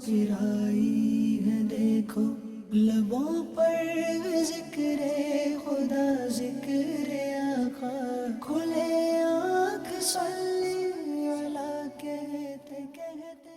مسکرائی ہے دیکھو لبوں پر ذکر خدا ذکر آقا کھلے آنکھ صلی اللہ کہتے کہتے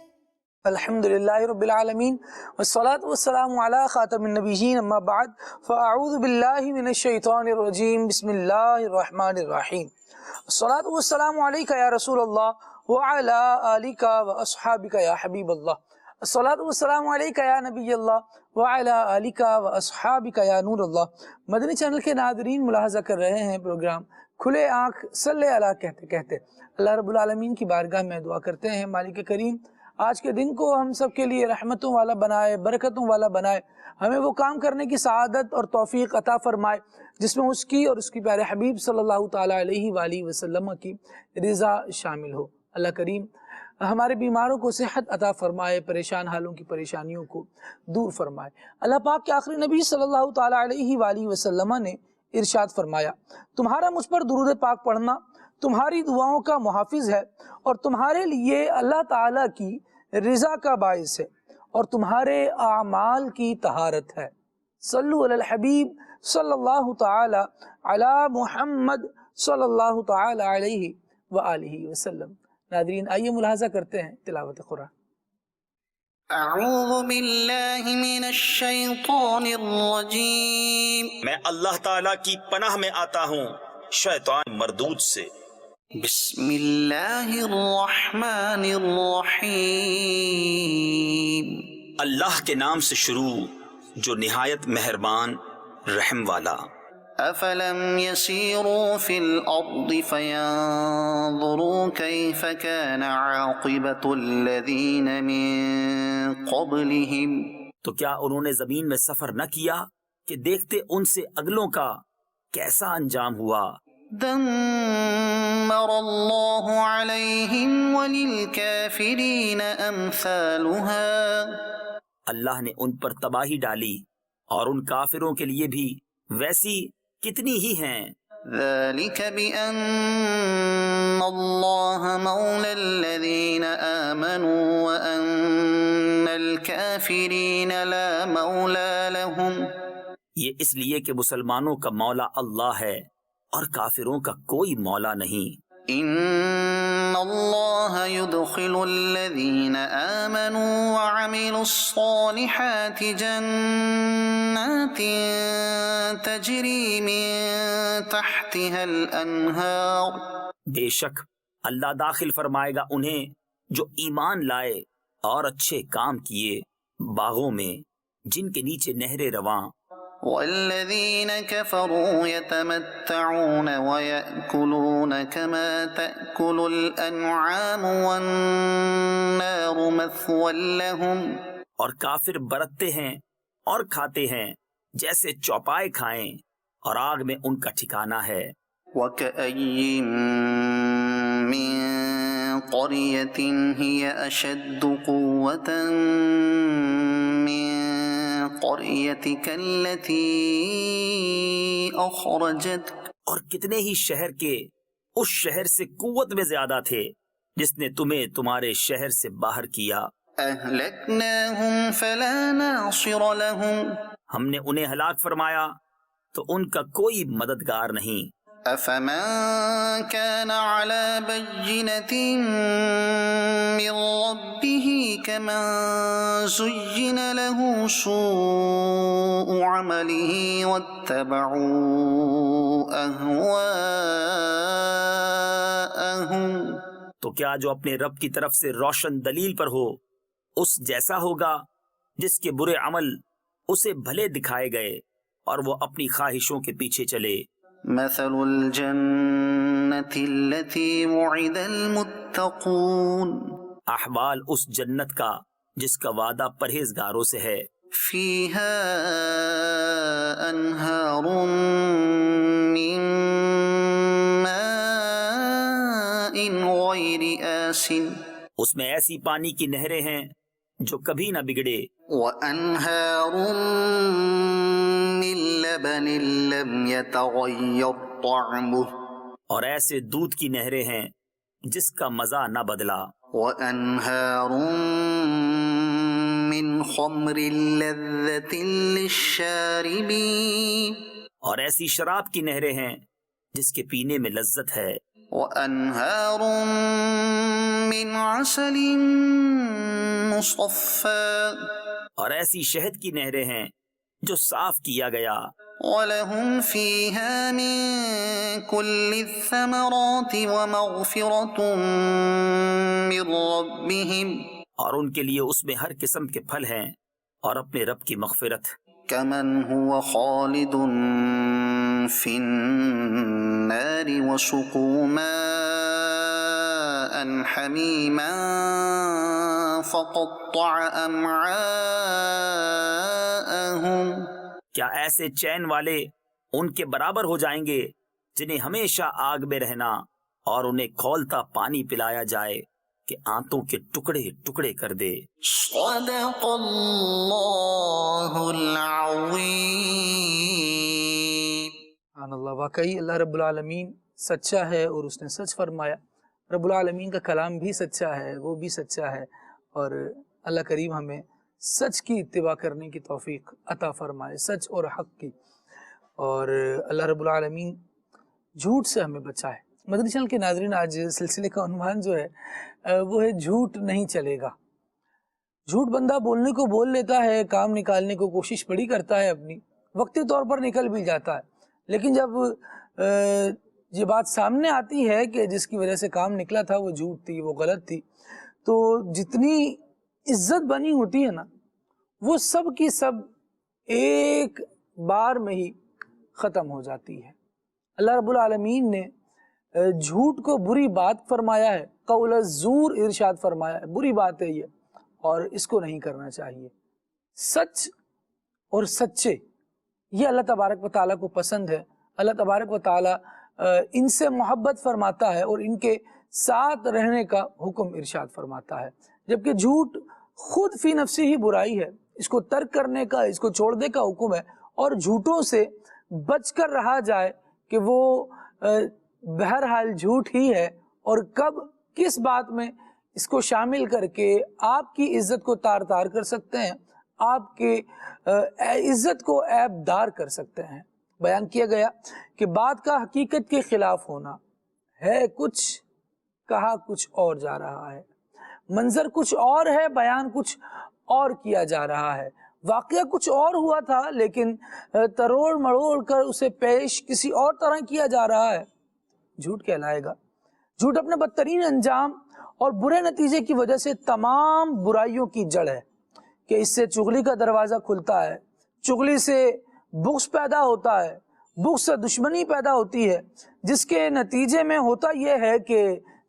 الحمد للہ رب العالمین والصلاة والسلام علی خاتم النبیین اما بعد فاعوذ باللہ من الشیطان الرجیم بسم اللہ الرحمن الرحیم الصلاة والسلام علیکہ یا رسول اللہ وعلی آلکہ واصحابکہ یا حبیب اللہ الصلاة والسلام علیکہ یا نبی اللہ وعلی آلکہ واصحابکہ یا نور اللہ۔ مدنی چینل کے ناظرین ملاحظہ کر رہے ہیں پروگرام کھلے آنکھ صلی اللہ کہتے کہتے اللہ رب العالمین کی بارگاہ میں دعا کرتے ہیں مالک کریم آج کے دن کو ہم سب کے لیے رحمتوں والا بنائے، برکتوں والا بنائے، ہمیں وہ کام کرنے کی سعادت اور توفیق عطا فرمائے جس میں اس کی اور اس کی پیارے حبیب صلی اللہ تعالیٰ علیہ وآلہ وسلم کی رضا شامل ہو۔ اللہ کریم ہمارے بیماروں کو صحت عطا فرمائے، پریشان حالوں کی پریشانیوں کو دور فرمائے۔ اللہ پاک کے آخری نبی صلی اللہ تعالیٰ علیہ وآلہ وسلم نے ارشاد فرمایا، تمہارا مجھ پر درود پاک پڑھنا تمہاری دعاؤں کا محافظ ہے اور تمہارے لیے اللہ تعالیٰ کی رضا کا باعث ہے اور تمہارے اعمال کی طہارت ہے۔ صلو علی الحبیب صلی اللہ تعالی علی محمد صلی اللہ تعالی علیہ وآلہ وسلم۔ ناظرین آئیے ملاحظہ کرتے ہیں تلاوت قرآن۔ اعوذ باللہ من الشیطان الرجیم، میں اللہ تعالیٰ کی پناہ میں آتا ہوں شیطان مردود سے۔ بسم اللہ الرحمن الرحیم، اللہ کے نام سے شروع جو نہایت مہربان رحم والا۔ افلم يسيروا في الارض فينظروا كيف كان عاقبة الذين من قبلهم، تو کیا انہوں نے زمین میں سفر نہ کیا کہ دیکھتے ان سے اگلوں کا کیسا انجام ہوا؟ دمر اللہ علیہم وللکافرین امثالها، اللہ نے ان پر تباہی ڈالی اور ان کافروں کے لیے بھی ویسی کتنی ہی ہیں۔ ذلك بأن اللہ مولا الذین آمنوا وأن الکافرین لا مولا لهم، یہ اس لیے کہ مسلمانوں کا مولا اللہ ہے اور کافروں کا کوئی مولا نہیں۔ ان اللہ يدخل الذین آمنوا وعملوا الصالحات جنات تجری من تحتها الانہار، بے شک اللہ داخل فرمائے گا انہیں جو ایمان لائے اور اچھے کام کیے باغوں میں جن کے نیچے نہریں رواں۔ والذین کفروا یتمتعون ویأکلون کما تأکل الانعام والنار مثوی لهم، اور کافر برتتے ہیں اور کھاتے ہیں جیسے چوپائے کھائیں اور آگ میں ان کا ٹھکانہ ہے۔ وَكَأَيٍّ مِّن قَرْيَةٍ هِيَ أَشَدُّ قُوَّةً مِّن قَرْيَتِكَ الَّتِي أَخْرَجَتْكَ، اور کتنے ہی شہر کے اس شہر سے قوت میں زیادہ تھے جس نے تمہیں تمہارے شہر سے باہر کیا۔ أَهْلَكْنَاهُمْ فَلَا نَاصِرَ لَهُمْ، ہم نے انہیں ہلاک فرمایا تو ان کا کوئی مددگار نہیں۔ أَفَمَن كَانَ عَلَى بَيِّنَةٍ مِّن رَّبِّهِ كَمَن زُيِّنَ لَهُ سُوءُ عَمَلِهِ وَاتَّبَعُوا أَهْوَاءَهُمْ، تو کیا جو اپنے رب کی طرف سے روشن دلیل پر ہو اس جیسا ہوگا جس کے برے عمل اسے بھلے دکھائے گئے اور وہ اپنی خواہشوں کے پیچھے چلے۔ مثل الجنة التي وعد المتقون، احوال اس جنت کا جس کا وعدہ پرہیزگاروں سے ہے۔ فيها أنهار من ماء غير آسن، اس میں ایسی پانی کی نہریں ہیں جو کبھی نہ بگڑے، وأنهار من لبن لم يتغير طعمه، اور ایسے دودھ کی نہریں ہیں جس کا مزہ نہ بدلا، وأنهار من خمر لذة للشاربين اور ایسی شراب کی نہریں ہیں جس کے پینے میں لذت ہے، وأنهار من عسل مصفى اور ایسی شہد کی نہریں ہیں جو صاف کیا گیا، وَلَهُمْ فِيهَا مِن كُلِّ الثَّمَرَاتِ وَمَغْفِرَةٌ مِّن رَّبِّهِمْ اور ان کے لیے اس میں ہر قسم کے پھل ہیں اور اپنے رب کی مغفرت۔ كَمَنْ هُوَ خَالِدٌ فِي النَّارِ وَسُقُوا مَاءً حَمِيمًا فَقَطَّعَ أَمْعَاءَهُمْ کیا ایسے چین والے ان کے برابر ہو جائیں گے جنہیں ہمیشہ آگ میں رہنا اور انہیں کھولتا پانی پلایا جائے کہ آنتوں کے ٹکڑے ٹکڑے کر دے۔ صدق اللہ العظیم۔ سبحان اللہ، واقعی اللہ رب العالمین سچا ہے اور اس نے سچ فرمایا۔ رب العالمین کا کلام بھی سچا ہے، وہ بھی سچا ہے، اور اللہ کریم ہمیں سچ کی اتباع کرنے کی توفیق عطا فرمائے، سچ اور حق کی، اور اللہ رب العالمین جھوٹ سے ہمیں بچائے۔ مدنی چینل کے ناظرین، آج سلسلے کا عنوان جو ہے وہ ہے جھوٹ نہیں چلے گا۔ جھوٹ بندہ بولنے کو بول لیتا ہے، کام نکالنے کو کوشش بڑی کرتا ہے اپنی، وقتی طور پر نکل بھی جاتا ہے، لیکن جب یہ بات سامنے آتی ہے کہ جس کی وجہ سے کام نکلا تھا وہ جھوٹ تھی، وہ غلط تھی، تو جتنی عزت بنی ہوتی ہے نا، وہ سب کی سب ایک بار میں ہی ختم ہو جاتی ہے۔ اللہ رب العالمین نے جھوٹ کو بری بات فرمایا ہے، قول الزور ارشاد فرمایا ہے، بری بات ہے یہ، اور اس کو نہیں کرنا چاہیے۔ سچ اور سچے یہ اللہ تبارک و تعالیٰ کو پسند ہے، اللہ تبارک و تعالیٰ ان سے محبت فرماتا ہے اور ان کے ساتھ رہنے کا حکم ارشاد فرماتا ہے، جبکہ جھوٹ خود فی نفسی ہی برائی ہے، اس کو ترک کرنے کا، اس کو چھوڑنے کا حکم ہے، اور جھوٹوں سے بچ کر رہا جائے کہ وہ بہرحال جھوٹ ہی ہے، اور کب کس بات میں اس کو شامل کر کے آپ کی عزت کو تار تار کر سکتے ہیں، آپ کے عزت کو عیب دار کر سکتے ہیں۔ بیان کیا گیا کہ بات کا حقیقت کے خلاف ہونا ہے کچھ، کہا کچھ اور جا رہا ہے، منظر کچھ اور ہے، بیان کچھ اور کیا جا رہا ہے، واقعہ کچھ اور ہوا تھا لیکن تروڑ مڑوڑ کر اسے پیش کسی اور طرح کیا جا رہا ہے، جھوٹ کہلائے گا۔ جھوٹ اپنے بدترین انجام اور برے نتیجے کی وجہ سے تمام برائیوں کی جڑ ہے، کہ اس سے چغلی کا دروازہ کھلتا ہے، چغلی سے بغض پیدا ہوتا ہے، بغض سے دشمنی پیدا ہوتی ہے، جس کے نتیجے میں ہوتا یہ ہے کہ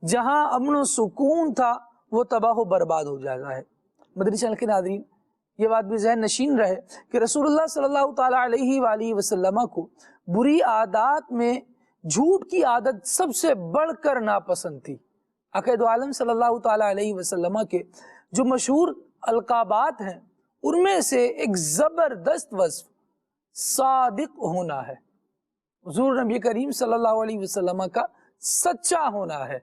جہاں امن و سکون تھا وہ تباہ و برباد ہو جاتا ہے۔ مدنی چینل کے ناظرین، یہ بات بھی ذہن نشین رہے کہ رسول اللہ صلی اللہ تعالیٰ علیہ وآلہ وسلم کو بری عادات میں جھوٹ کی عادت سب سے بڑھ کر ناپسند تھی۔ عقائد عالم صلی اللہ تعالیٰ علیہ وسلم کے جو مشہور القابات ہیں ان میں سے ایک زبردست وصف صادق ہونا ہے، حضور نبی کریم صلی اللہ علیہ وسلم کا سچا ہونا ہے۔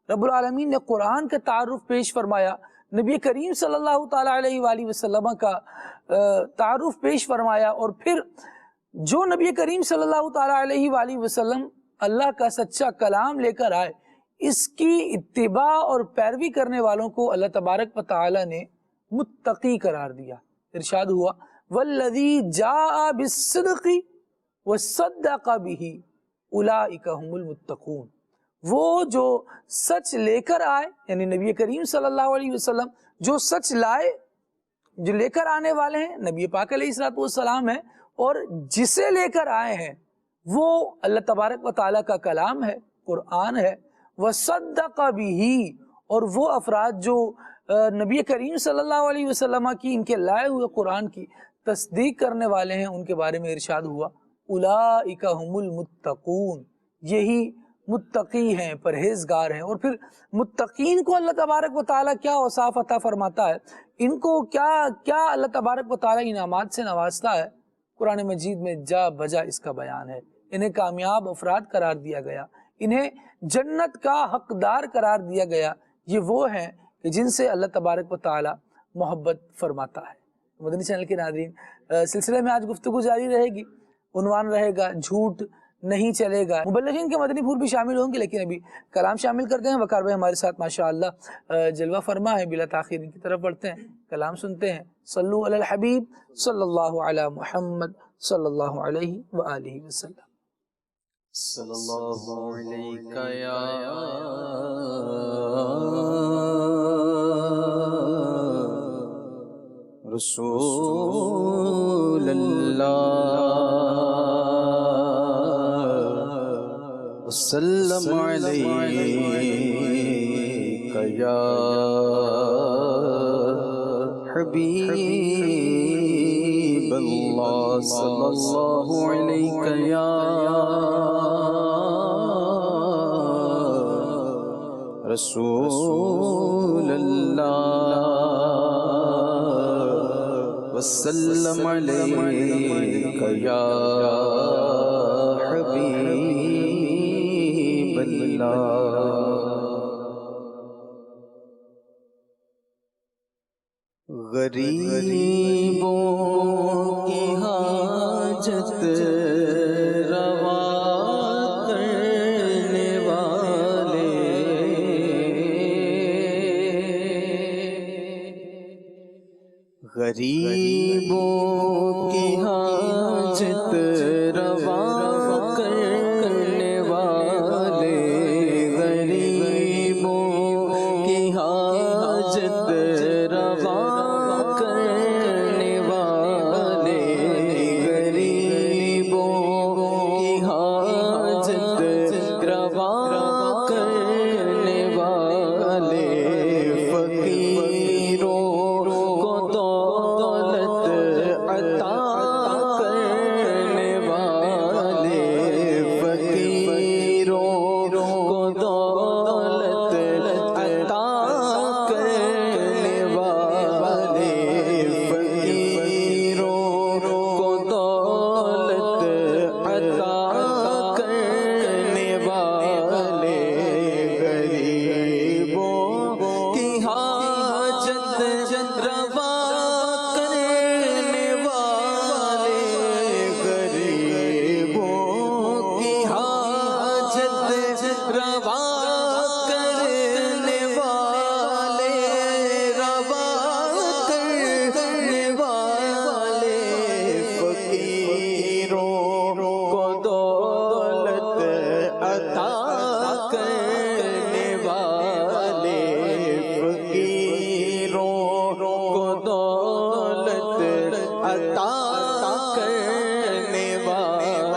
رب العالمین نے قرآن کا تعارف پیش فرمایا، نبی کریم صلی اللہ تعالیٰ علیہ وآلہ وسلم کا تعارف پیش فرمایا، اور پھر جو نبی کریم صلی اللہ تعالیٰ علیہ وآلہ وسلم اللہ کا سچا کلام لے کر آئے، اس کی اتباع اور پیروی کرنے والوں کو اللہ تبارک و تعالیٰ نے متقی قرار دیا۔ ارشاد ہوا والذی جاء بالصدق وصدق به اولئک هم المتقون، وہ جو سچ لے کر آئے، یعنی نبی کریم صلی اللہ علیہ وسلم جو سچ لائے، جو لے کر آنے والے ہیں نبی پاک علیہ السلام ہیں، اور جسے لے کر آئے ہیں وہ اللہ تبارک و تعالیٰ کا کلام ہے، قرآن ہے، وصدق به، اور وہ افراد جو نبی کریم صلی اللہ علیہ وسلم کی ان کے لائے ہوئے قرآن کی تصدیق کرنے والے ہیں، ان کے بارے میں ارشاد ہوا اولئک هم المتقون، یہی متقی ہیں، پرہیزگار ہیں۔ اور پھر متقین کو اللہ تبارک و تعالیٰ کیا اوصاف عطا فرماتا ہے، ان کو کیا کیا اللہ تبارک و تعالیٰ انعامات سے نوازتا ہے، قرآن مجید میں جا بجا اس کا بیان ہے۔ انہیں کامیاب افراد قرار دیا گیا، انہیں جنت کا حقدار قرار دیا گیا۔ یہ وہ ہیں کہ جن سے اللہ تبارک و تعالیٰ محبت فرماتا ہے۔ مدنی چینل کے ناظرین، سلسلے میں آج گفتگو جاری رہے گی، عنوان رہے گا جھوٹ نہیں چلے گا۔ مبلغین کے مدنی پھول بھی شامل ہوں گے، لیکن ابھی کلام شامل کرتے ہیں۔ وقار بھائی ہمارے ساتھ ماشاءاللہ جلوہ فرما ہے، بلا تاخیر ان کی طرف بڑھتے ہیں، کلام سنتے ہیں۔ صلو علی الحبیب صلی اللہ علی محمد صلی اللہ علیہ وآلہ وسلم۔ صلی اللہ علیہ یا رسول اللہ، وسلم علیک یا حبیب اللہ، صلی اللہ علیک یا رسول اللہ، وسلم علیک یا حبیب اللہ۔ غریبوں کی حاجت روا کرنے والے، غریبوں کی حاجت روا کرنے والے، غریبوں کی حاجت روا کرنے والے، غریبوں کی حاجت روا کرنے والے، فقیروں کو دولت عطا کرنے والے، فقیروں کو دولت عطا کرنے والے، فقیروں کو دولت عطا کرنے والے، غریبوں کی حاجت روا کرنے والے، غریبوں کی حاجت روا کرنے والے، روا کرنے والے، فقیروں کو دولت عطا کرنے والے، فقیروں کو دولت عطا کرنے والے،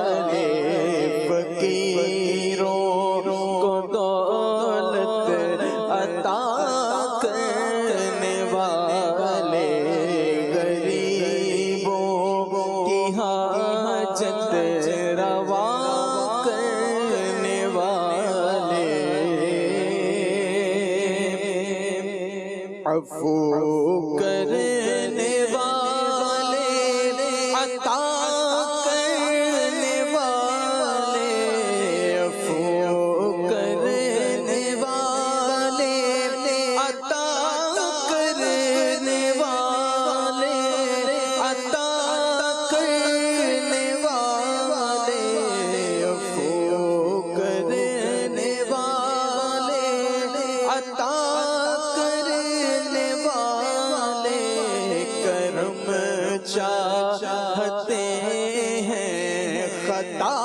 فقیروں کو دولت عطا کرنے والے، غریبوں کی حاجت روا کرنے والے، عفو کرنے والے، عطا کرنے والے، عفو کرنے والے، عطا کرنے والے، عطا کرنے والے، عفو کرنے والے، عطا کرنے والے، کرم چاہتے ہیں خطا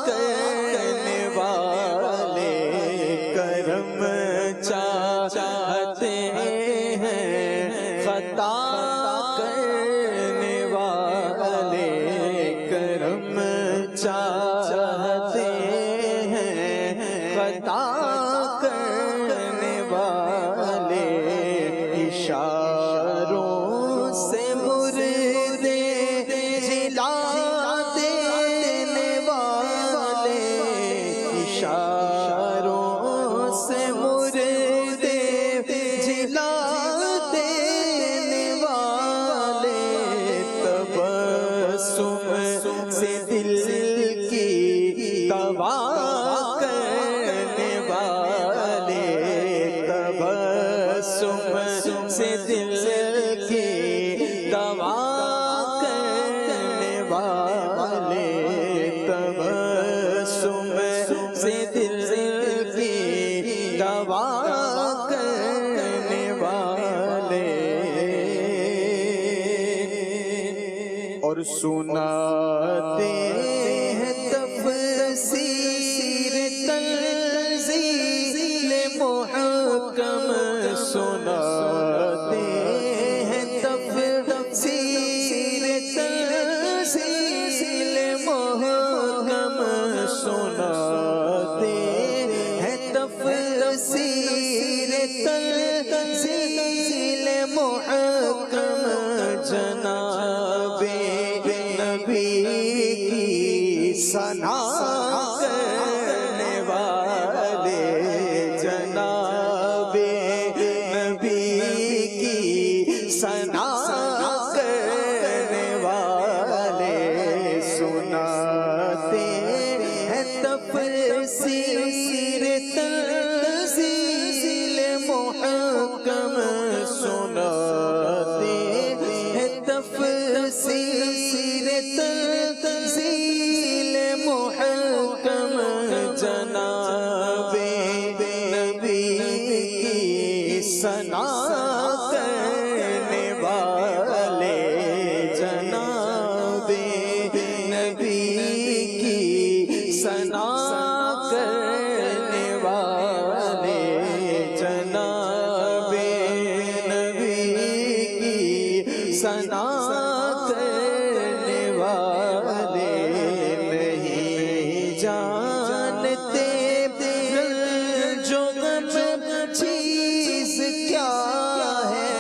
کرنے والے، کرم چاہتے ہیں خطا کرنے والے، کرم چاہتے ہیں خطا کرنے والے، اشاروں سے مردے جلا دینے والے، اشاروں سے مردے جلا دینے والے، تبسم سے دل کی دوا کرنے والے، تبسم سے دل کی دوا کرنے والے، تبسم سے دل کی دوا کرنے والے، اور سناتے ہیں تفسیر تنزیل محکم، سناتے ہیں تفسیر تنزیل محکم، سناتے ہیں تفسیر تنزیل محکم، جناب نبی کی ثنا کرنے والے، جناب نبی کی ثنا کرنے والے، سناتے ہیں تفسیر تنزیل محکم، سناتے ہیں تفسیر تنزیل محکم، جناب نبی کی ثنا کرنے والے، جناب نبی کی ثنا کرنے والے، جناب نبی کی ثنا کرنے والے، نہیں جانتے جو غم چیز کیا ہے،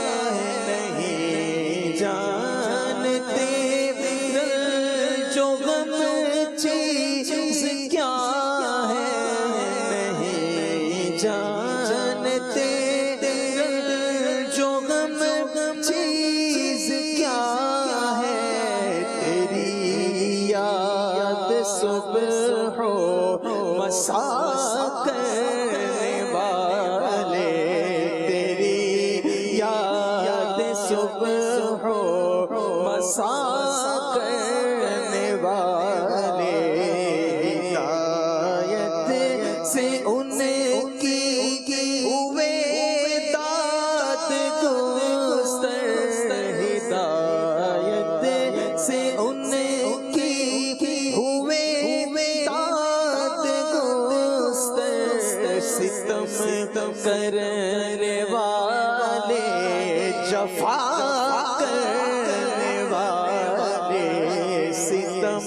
نہیں جانتے جو غم چیز کیا ہے، نہیں جانتے جو غم چیز کیا ہے، تیری یاد صبح و مساء کرنے والے، تیری یاد صبح و مساء کرنے والے، ہدایت سے ان کی ہوئے داد گستر، ہدایت سے ان کی ہوئے داد گستر، ستم کرنے والے، جفا کرنے والے، ستم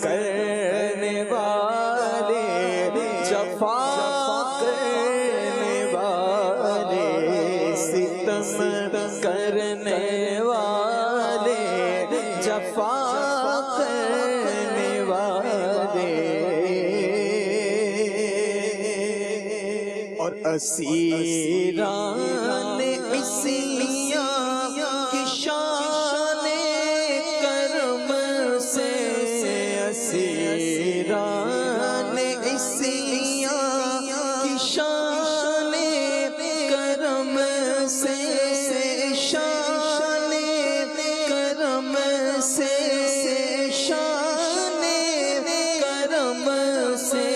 کرنے والے، جفا کرنے والے، ستم کرنے والے، جفا کرنے والے، اور اسیران عیسیاں کی شان کرم سے، اسیران عیسیاں کی شان کرم سے، شان کرم سے، شان کرم سے،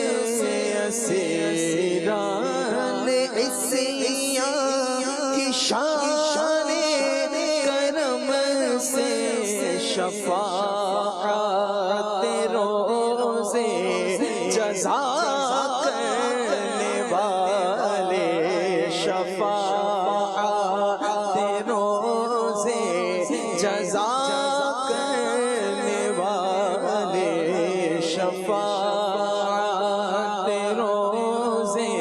اسیران عیسیاں کی شان کرم سے، شفاعت روزے جزا کرنے والے، شفاعت روزے جزا کرنے والے، شفاعت روزے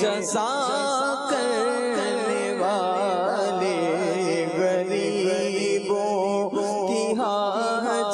جزا کرنے والے، غریبوں کی حاجت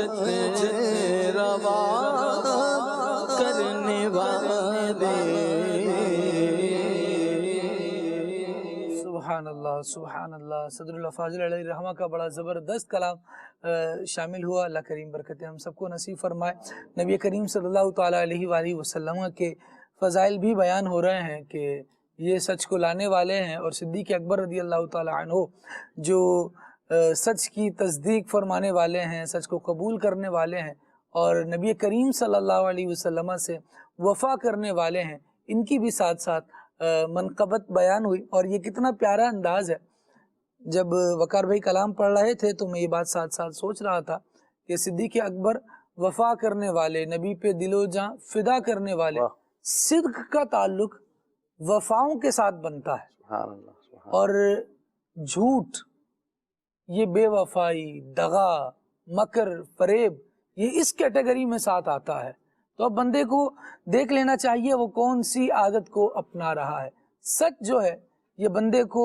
حاجت روا کرنے والے. سبحان اللہ سبحان اللہ. صدر اللہ فاضل علیہ رحمہ کا بڑا زبردست کلام شامل ہوا. اللہ کریم برکتیں ہم سب کو نصیب فرمائے. نبی کریم صلی اللہ تعالیٰ علیہ وآلہ وسلم کے فضائل بھی بیان ہو رہے ہیں کہ یہ سچ کو لانے والے ہیں، اور صدیق اکبر رضی اللہ تعالیٰ عنہ جو سچ کی تصدیق فرمانے والے ہیں، سچ کو قبول کرنے والے ہیں، اور نبی کریم صلی اللہ علیہ وسلم سے وفا کرنے والے ہیں. ان کی بھی ساتھ ساتھ منقبت بیان ہوئی. اور یہ کتنا پیارا انداز ہے. جب وقار بھائی کلام پڑھ رہے تھے تو میں یہ بات ساتھ ساتھ سوچ رہا تھا کہ صدیق اکبر وفا کرنے والے، نبی پہ دل و جاں فدا کرنے والے. صدق کا تعلق وفاؤں کے ساتھ بنتا ہے، اور جھوٹ، یہ بے وفائی، دغا، مکر، فریب، یہ اس کیٹیگری میں ساتھ آتا ہے. تو اب بندے کو دیکھ لینا چاہیے وہ کون سی عادت کو اپنا رہا ہے. سچ جو ہے یہ بندے کو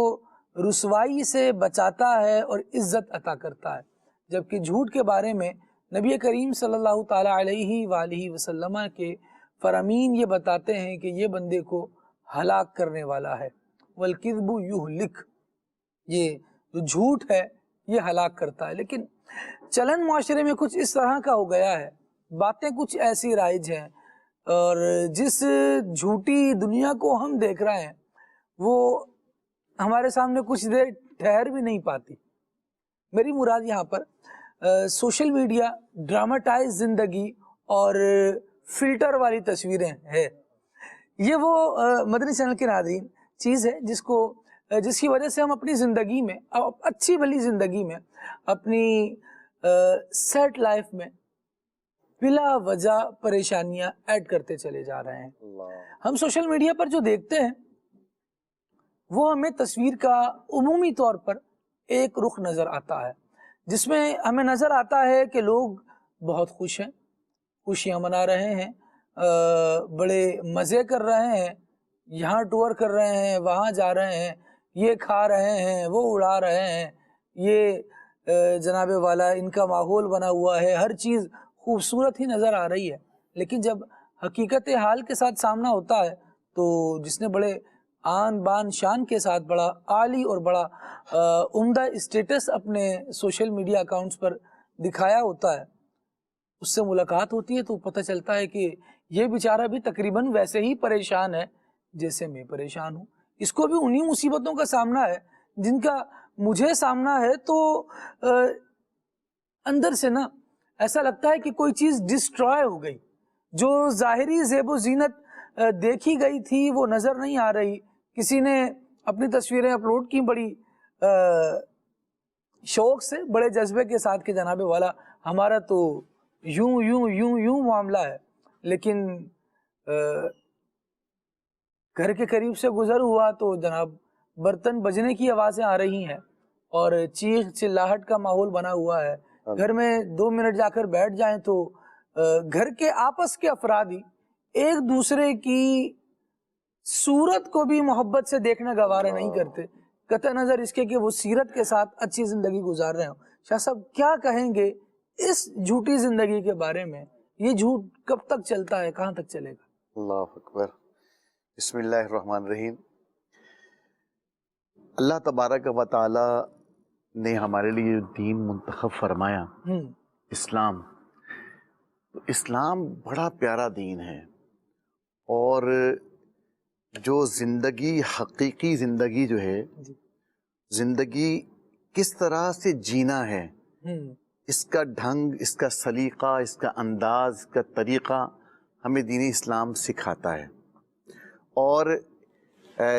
رسوائی سے بچاتا ہے اور عزت عطا کرتا ہے، جبکہ جھوٹ کے بارے میں نبی کریم صلی اللہ تعالیٰ علیہ وآلہ وسلم کے فرامین یہ بتاتے ہیں کہ یہ بندے کو ہلاک کرنے والا ہے. والکذب یہلک، یہ جو جھوٹ ہے یہ ہلاک کرتا ہے. لیکن چلن معاشرے میں کچھ اس طرح کا ہو گیا ہے، باتیں کچھ ایسی رائج ہیں، اور جس جھوٹی دنیا کو ہم دیکھ رہے ہیں وہ ہمارے سامنے کچھ دیر ٹھہر بھی نہیں پاتی. میری مراد یہاں پر سوشل میڈیا، ڈراماٹائز زندگی اور فلٹر والی تصویریں ہیں. یہ وہ مدنی چینل کے ناظرین چیز ہے جس کی وجہ سے ہم اپنی زندگی میں، اچھی بھلی زندگی میں، اپنی سیٹ لائف میں بلا وجہ پریشانیاں ایڈ کرتے چلے جا رہے ہیں. ہم سوشل میڈیا پر جو دیکھتے ہیں وہ ہمیں تصویر کا عمومی طور پر ایک رخ نظر آتا ہے، جس میں ہمیں نظر آتا ہے کہ لوگ بہت خوش ہیں، خوشیاں منا رہے ہیں، بڑے مزے کر رہے ہیں، یہاں ٹور کر رہے ہیں، وہاں جا رہے ہیں، یہ کھا رہے ہیں، وہ اڑا رہے ہیں، یہ جناب والا ان کا ماحول بنا ہوا ہے، ہر چیز خوبصورت ہی نظر آ رہی ہے. لیکن جب حقیقت حال کے ساتھ سامنا ہوتا ہے تو جس نے بڑے آن بان شان کے ساتھ بڑا عالی اور بڑا عمدہ اسٹیٹس اپنے سوشل میڈیا اکاؤنٹس پر دکھایا ہوتا ہے، اس سے ملاقات ہوتی ہے تو پتہ چلتا ہے کہ یہ بیچارہ بھی تقریباً ویسے ہی پریشان ہے جیسے میں پریشان ہوں. اس کو بھی انہی مصیبتوں کا سامنا ہے جن کا مجھے سامنا ہے. تو اندر سے نا ایسا لگتا ہے کہ کوئی چیز ڈسٹرائے ہو گئی، جو ظاہری زیب و زینت دیکھی گئی تھی وہ نظر نہیں آ رہی. کسی نے اپنی تصویریں اپلوڈ کی بڑی شوق سے، بڑے جذبے کے ساتھ کہ جناب والا ہمارا تو یوں یوں یوں یوں معاملہ ہے، لیکن گھر کے قریب سے گزر ہوا تو جناب برتن بجنے کی آوازیں آ رہی ہیں اور چیخ چلاہٹ کا ماحول بنا ہوا ہے. گھر میں 2 منٹ جا کر بیٹھ جائیں تو گھر کے آپس کے افراد ہی ایک دوسرے کی صورت کو بھی محبت سے دیکھنا گوارا نہیں کرتے، قطع نظر اس کے کہ وہ سیرت کے ساتھ اچھی زندگی گزار رہے ہوں. شاہ صاحب کیا کہیں گے اس جھوٹی زندگی کے بارے میں؟ یہ جھوٹ کب تک چلتا ہے، کہاں تک چلے گا؟ اللہ اکبر. بسم اللہ الرحمن الرحیم. اللہ تبارک و تعالی نے ہمارے لیے دین منتخب فرمایا، اسلام. تو اسلام بڑا پیارا دین ہے، اور جو زندگی، حقیقی زندگی جو ہے، زندگی کس طرح سے جینا ہے، اس کا ڈھنگ، اس کا سلیقہ، اس کا انداز، اس کا طریقہ ہمیں دین اسلام سکھاتا ہے. اور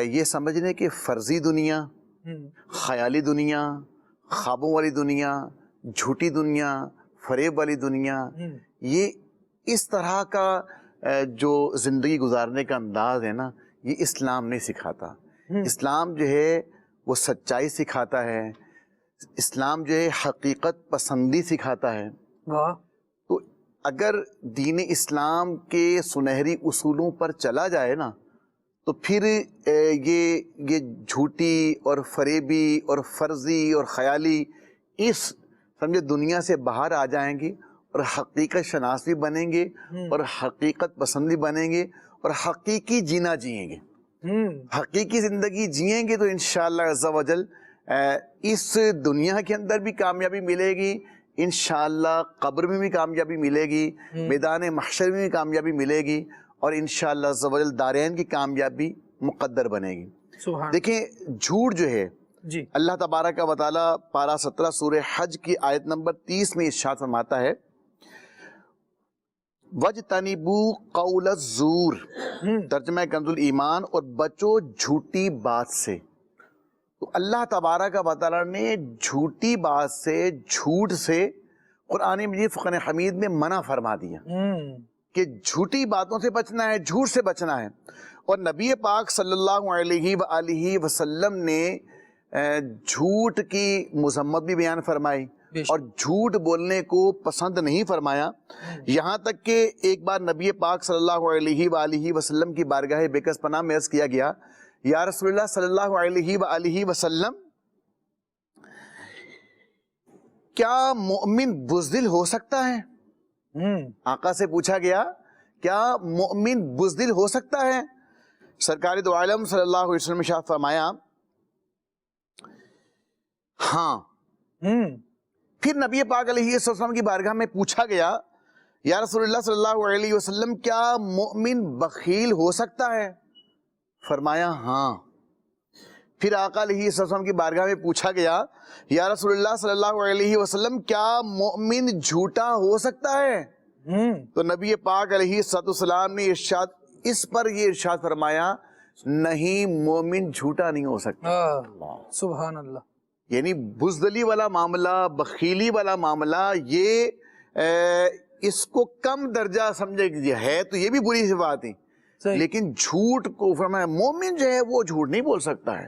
یہ سمجھنے کہ فرضی دنیا، خیالی دنیا، خوابوں والی دنیا، جھوٹی دنیا، فریب والی دنیا، یہ اس طرح کا جو زندگی گزارنے کا انداز ہے نا، یہ اسلام نہیں سکھاتا. اسلام جو ہے وہ سچائی سکھاتا ہے، اسلام جو ہے حقیقت پسندی سکھاتا ہے. تو اگر دین اسلام کے سنہری اصولوں پر چلا جائے نا تو پھر یہ جھوٹی اور فریبی اور فرضی اور خیالی اس سمجھے دنیا سے باہر آ جائیں گی، اور حقیقت شناس بھی بنیں گے اور حقیقت پسند بھی بنیں گے اور حقیقی جینا جئیں گے. حقیقی زندگی جئیں گے تو انشاءاللہ عز و جل اس دنیا کے اندر بھی کامیابی ملے گی, انشاءاللہ قبر میں بھی کامیابی ملے گی, میدان محشر میں بھی کامیابی ملے گی, اور انشاءاللہ عز و جل دارین کی کامیابی مقدر بنے گی. دیکھیں جھوٹ جو ہے جی اللہ تبارک و تعالی پارہ 17 سورہ حج کی آیت نمبر 30 میں ارشاد فرماتا ہے وَجْتَنِبُوا قَوْلَ الزُّورِ, ترجمہ کنز الایمان, اور بچو جھوٹی بات سے. تو اللہ تبارک و تعالی نے جھوٹی بات سے, جھوٹ سے قرآن مجید فرقان حمید میں منع فرما دیا کہ جھوٹی باتوں سے بچنا ہے, جھوٹ سے بچنا ہے. اور نبی پاک صلی اللہ علیہ وآلہ وسلم نے جھوٹ کی مذمت بھی بیان فرمائی اور جھوٹ بولنے کو پسند نہیں فرمایا. یہاں تک کہ ایک بار نبی پاک صلی اللہ علیہ وآلہ وسلم کی بارگاہ بیکس پناہ میں عرض کیا گیا, یا رسول اللہ صلی اللہ علیہ وآلہ وسلم, کیا مومن بزدل ہو سکتا ہے؟ آقا سے پوچھا گیا کیا مومن بزدل ہو سکتا ہے؟ سرکار دو عالم صلی اللہ علیہ وسلم نے فرمایا ہاں. پھر نبی پاک علیہ السلام کی بارگاہ میں پوچھا گیا یا رسول اللہ صلی اللہ علیہ وسلم کیا مومن بخیل ہو سکتا ہے؟ فرمایا ہاں. پھر آقا علیہ السلام کی بارگاہ میں پوچھا گیا یا رسول اللہ صلی اللہ علیہ وسلم کیا مومن جھوٹا ہو سکتا ہے؟ تو نبی پاک علیہ السلام نے اس پر یہ ارشاد فرمایا نہیں, مومن جھوٹا نہیں ہو سکتا. سبحان اللہ. یعنی بزدلی والا معاملہ, بخیلی والا معاملہ, یہ اس کو کم درجہ سمجھے گی ہے تو یہ بھی بری سی بات ہے, لیکن جھوٹ کو فرمایا مومن جو ہے وہ جھوٹ نہیں بول سکتا ہے.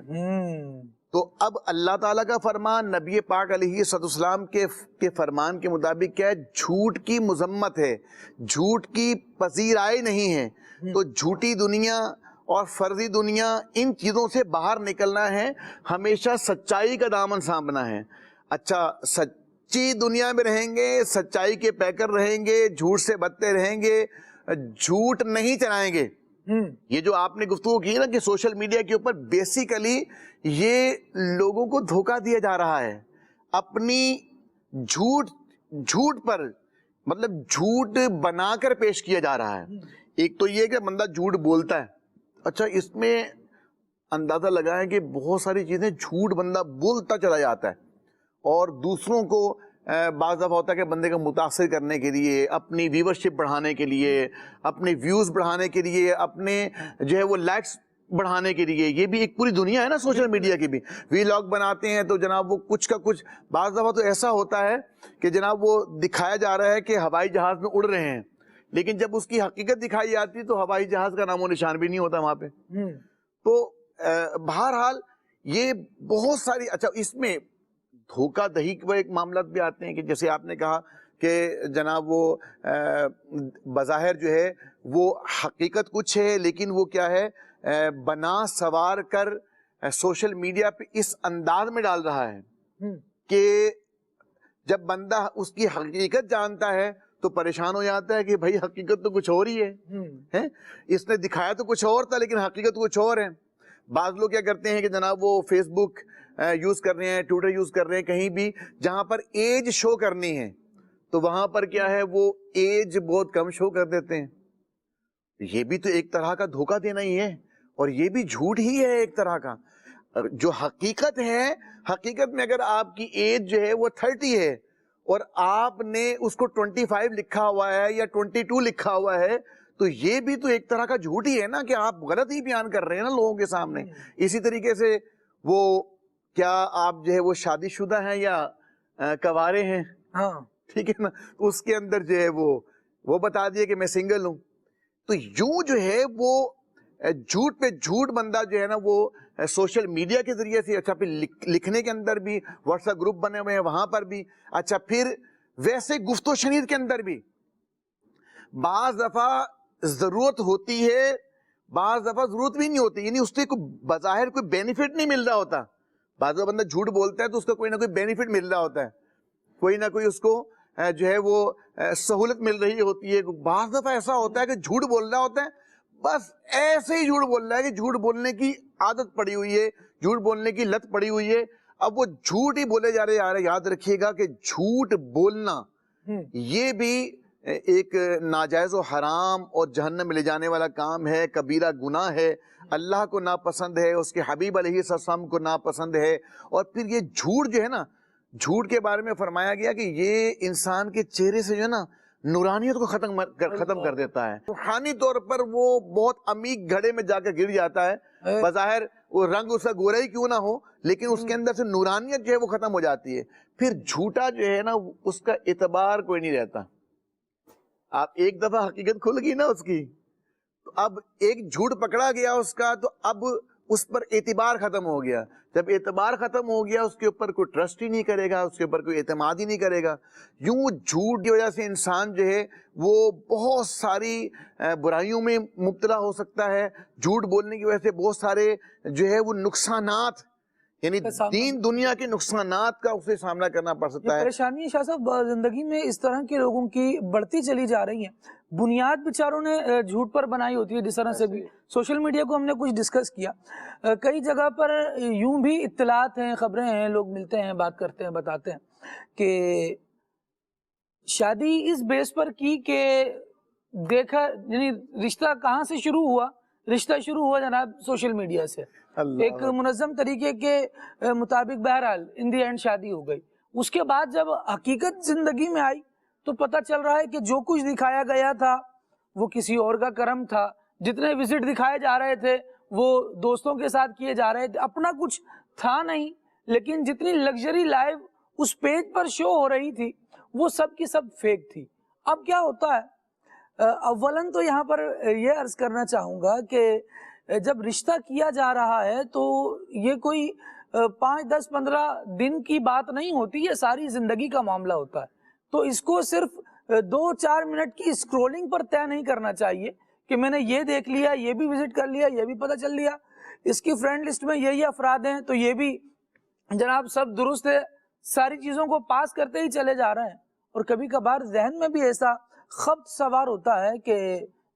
تو اب اللہ تعالیٰ کا فرمان نبی پاک علیہ السلام کے فرمان کے مطابق کیا ہے؟ جھوٹ کی مذمت ہے, جھوٹ کی پذیرائی نہیں ہے. تو جھوٹی دنیا اور فرضی دنیا, ان چیزوں سے باہر نکلنا ہے, ہمیشہ سچائی کا دامن سانپنا ہے. اچھا سچی دنیا میں رہیں گے, سچائی کے پیکر رہیں گے, جھوٹ سے بچتے رہیں گے, جھوٹ نہیں چلائیں گے. یہ جو آپ نے گفتگو کی نا کہ سوشل میڈیا کے اوپر بیسیکلی یہ لوگوں کو دھوکہ دیا جا رہا ہے, اپنی جھوٹ پر مطلب جھوٹ بنا کر پیش کیا جا رہا ہے. ایک تو یہ کہ بندہ جھوٹ بولتا ہے, اچھا اس میں اندازہ لگائیں کہ بہت ساری چیزیں جھوٹ بندہ بولتا چلا جاتا ہے, اور دوسروں کو بعض دفعہ ہوتا ہے کہ بندے کو متاثر کرنے کے لیے, اپنی ویورشپ بڑھانے کے لیے, اپنے ویوز بڑھانے کے لیے, اپنے جو ہے وہ لائکس بڑھانے کے لیے, یہ بھی ایک پوری دنیا ہے نا سوشل میڈیا کی بھی. ویلاگ بناتے ہیں تو جناب وہ کچھ کا کچھ, بعض دفعہ تو ایسا ہوتا ہے کہ جناب وہ دکھایا جا رہا ہے کہ ہوائی جہاز میں اڑ رہے ہیں, لیکن جب اس کی حقیقت دکھائی جاتی ہے تو ہوائی جہاز کا نام و نشان بھی نہیں ہوتا وہاں پہ. تو بہرحال یہ بہت ساری, اچھا اس میں دھوکہ دہی کے ایک معاملات بھی آتے ہیں کہ جیسے آپ نے کہا کہ جناب وہ بظاہر جو ہے وہ حقیقت کچھ ہے, لیکن وہ کیا ہے بنا سوار کر سوشل میڈیا پہ اس انداز میں ڈال رہا ہے کہ جب بندہ اس کی حقیقت جانتا ہے تو پریشان ہو جاتا ہے کہ بھائی حقیقت تو کچھ اور ہی ہے, اس نے دکھایا تو کچھ اور تھا لیکن حقیقت کچھ اور ہے. بعض لوگ کیا کرتے ہیں کہ جناب وہ فیس بک یوز کر رہے ہیں, ٹویٹر یوز کر رہے ہیں, کہیں بھی جہاں پر ایج شو کرنی ہے تو وہاں پر کیا ہے وہ ایج بہت کم شو کر دیتے ہیں. یہ بھی تو ایک طرح کا دھوکہ دینا ہی ہے, اور یہ بھی جھوٹ ہی ہے ایک طرح کا. جو حقیقت ہے, حقیقت میں اگر آپ کی ایج جو ہے وہ 30 ہے اور آپ نے اس کو 25 لکھا ہوا ہے یا 22 لکھا ہوا ہے, تو یہ بھی تو ایک طرح کا جھوٹ ہی ہے نا کہ آپ غلط ہی بیان کر رہے ہیں نا لوگوں کے سامنے. اسی طریقے سے وہ کیا آپ جو ہے وہ شادی شدہ ہیں یا کوارے ہیں, ٹھیک ہے نا, اس کے اندر جو ہے وہ بتا دیے کہ میں سنگل ہوں. تو یوں جو ہے وہ جھوٹ پہ جھوٹ بندہ جو ہے نا وہ سوشل میڈیا کے ذریعے سے, اچھا پھر لکھنے کے اندر بھی واٹس ایپ گروپ بنے ہوئے ہیں وہاں پر بھی, اچھا پھر ویسے گفت و شنید کے اندر بھی بعض دفعہ ضرورت ہوتی ہے, بعض دفعہ ضرورت بھی نہیں ہوتی, یعنی اس سے کوئی بظاہر کوئی بینیفٹ نہیں مل رہا ہوتا. بعض دفعہ بندہ جھوٹ بولتا ہے تو اس کا کوئی نہ کوئی بینیفٹ مل رہا ہوتا ہے, کوئی نہ کوئی اس کو جو ہے وہ سہولت مل رہی ہوتی ہے. بعض دفعہ ایسا ہوتا ہے کہ جھوٹ بول رہا ہوتا ہے, بس ایسے ہی جھوٹ بول رہا ہے کہ جھوٹ بولنے کی عادت پڑی ہوئی ہے, جھوٹ بولنے کی لت پڑی ہوئی ہے. اب وہ جھوٹ ہی بولے جا رہے. یاد رکھیے گا کہ جھوٹ بولنا یہ بھی ایک ناجائز و حرام اور جہنم میں لے جانے والا کام ہے, کبیرہ گناہ ہے, اللہ کو ناپسند ہے, اس کے حبیب علیہ السلام کو ناپسند ہے. اور پھر یہ جھوٹ جو ہے نا, جھوٹ کے بارے میں فرمایا گیا کہ یہ انسان کے چہرے سے جو ہے نا نورانیت کو ختم کر دیتا ہے. روحانی طور پر وہ بہت عمیق گھڑے میں جا کے گر جاتا ہے. بظاہر وہ رنگ اس کا گورا ہی کیوں نہ ہو, لیکن اس کے اندر سے نورانیت جو ہے وہ ختم ہو جاتی ہے. پھر جھوٹا جو ہے نا اس کا اعتبار کوئی نہیں رہتا. آپ ایک دفعہ حقیقت کھل گئی نا اس کی, تو اب ایک جھوٹ پکڑا گیا اس کا, تو اب اس پر اعتبار ختم ہو گیا. جب اعتبار ختم ہو گیا, اس کے اوپر کوئی ٹرسٹ ہی نہیں کرے گا, اس کے اوپر کوئی اعتماد ہی نہیں کرے گا. یوں جھوٹ کی وجہ سے انسان جو ہے وہ بہت ساری برائیوں میں مبتلا ہو سکتا ہے. جھوٹ بولنے کی وجہ سے بہت سارے جو ہے وہ نقصانات, یعنی دین دنیا کے نقصانات کا اسے سامنا کرنا پڑ سکتا ہے. پریشانی شاہ صاحب زندگی میں اس طرح کے لوگوں کی بڑھتی چلی جا رہی ہیں. بنیاد بیچاروں نے جھوٹ پر بنائی ہوتی ہے. جس طرح سے بھی سوشل میڈیا کو ہم نے کچھ ڈسکس کیا, کئی جگہ پر یوں بھی اطلاعات ہیں, خبریں ہیں, لوگ ملتے ہیں, بات کرتے ہیں, بتاتے ہیں کہ شادی اس بیس پر کی کہ دیکھا, یعنی رشتہ کہاں سے شروع ہوا, رشتہ شروع ہوا جناب سوشل میڈیا سے. ایک منظم طریقے کے مطابق بہرحال ان دی اینڈ شادی ہو گئی. اس کے بعد جب حقیقت زندگی میں آئی تو پتہ چل رہا ہے کہ جو کچھ دکھایا گیا تھا وہ کسی اور کا کرم تھا. جتنے وزٹ دکھائے جا رہے تھے وہ دوستوں کے ساتھ کیے جا رہے تھے, اپنا کچھ تھا نہیں. لیکن جتنی لگژری لائف اس پیج پر شو ہو رہی تھی وہ سب کی سب فیک تھی. اب کیا ہوتا ہے, اولاً تو یہاں پر یہ عرض کرنا چاہوں گا کہ جب رشتہ کیا جا رہا ہے تو یہ کوئی 5, 10, 15 دن کی بات نہیں ہوتی, یہ ساری زندگی کا معاملہ ہوتا ہے. تو اس کو صرف 2-4 منٹ کی اسکرولنگ پر طے نہیں کرنا چاہیے کہ میں نے یہ دیکھ لیا, یہ بھی وزٹ کر لیا, یہ بھی پتہ چل لیا, اس کی فرینڈ لسٹ میں یہی افراد ہیں تو یہ بھی جناب سب درست ہے. ساری چیزوں کو پاس کرتے ہی چلے جا رہے ہیں. اور کبھی کبھار ذہن میں بھی ایسا خبط سوار ہوتا ہے کہ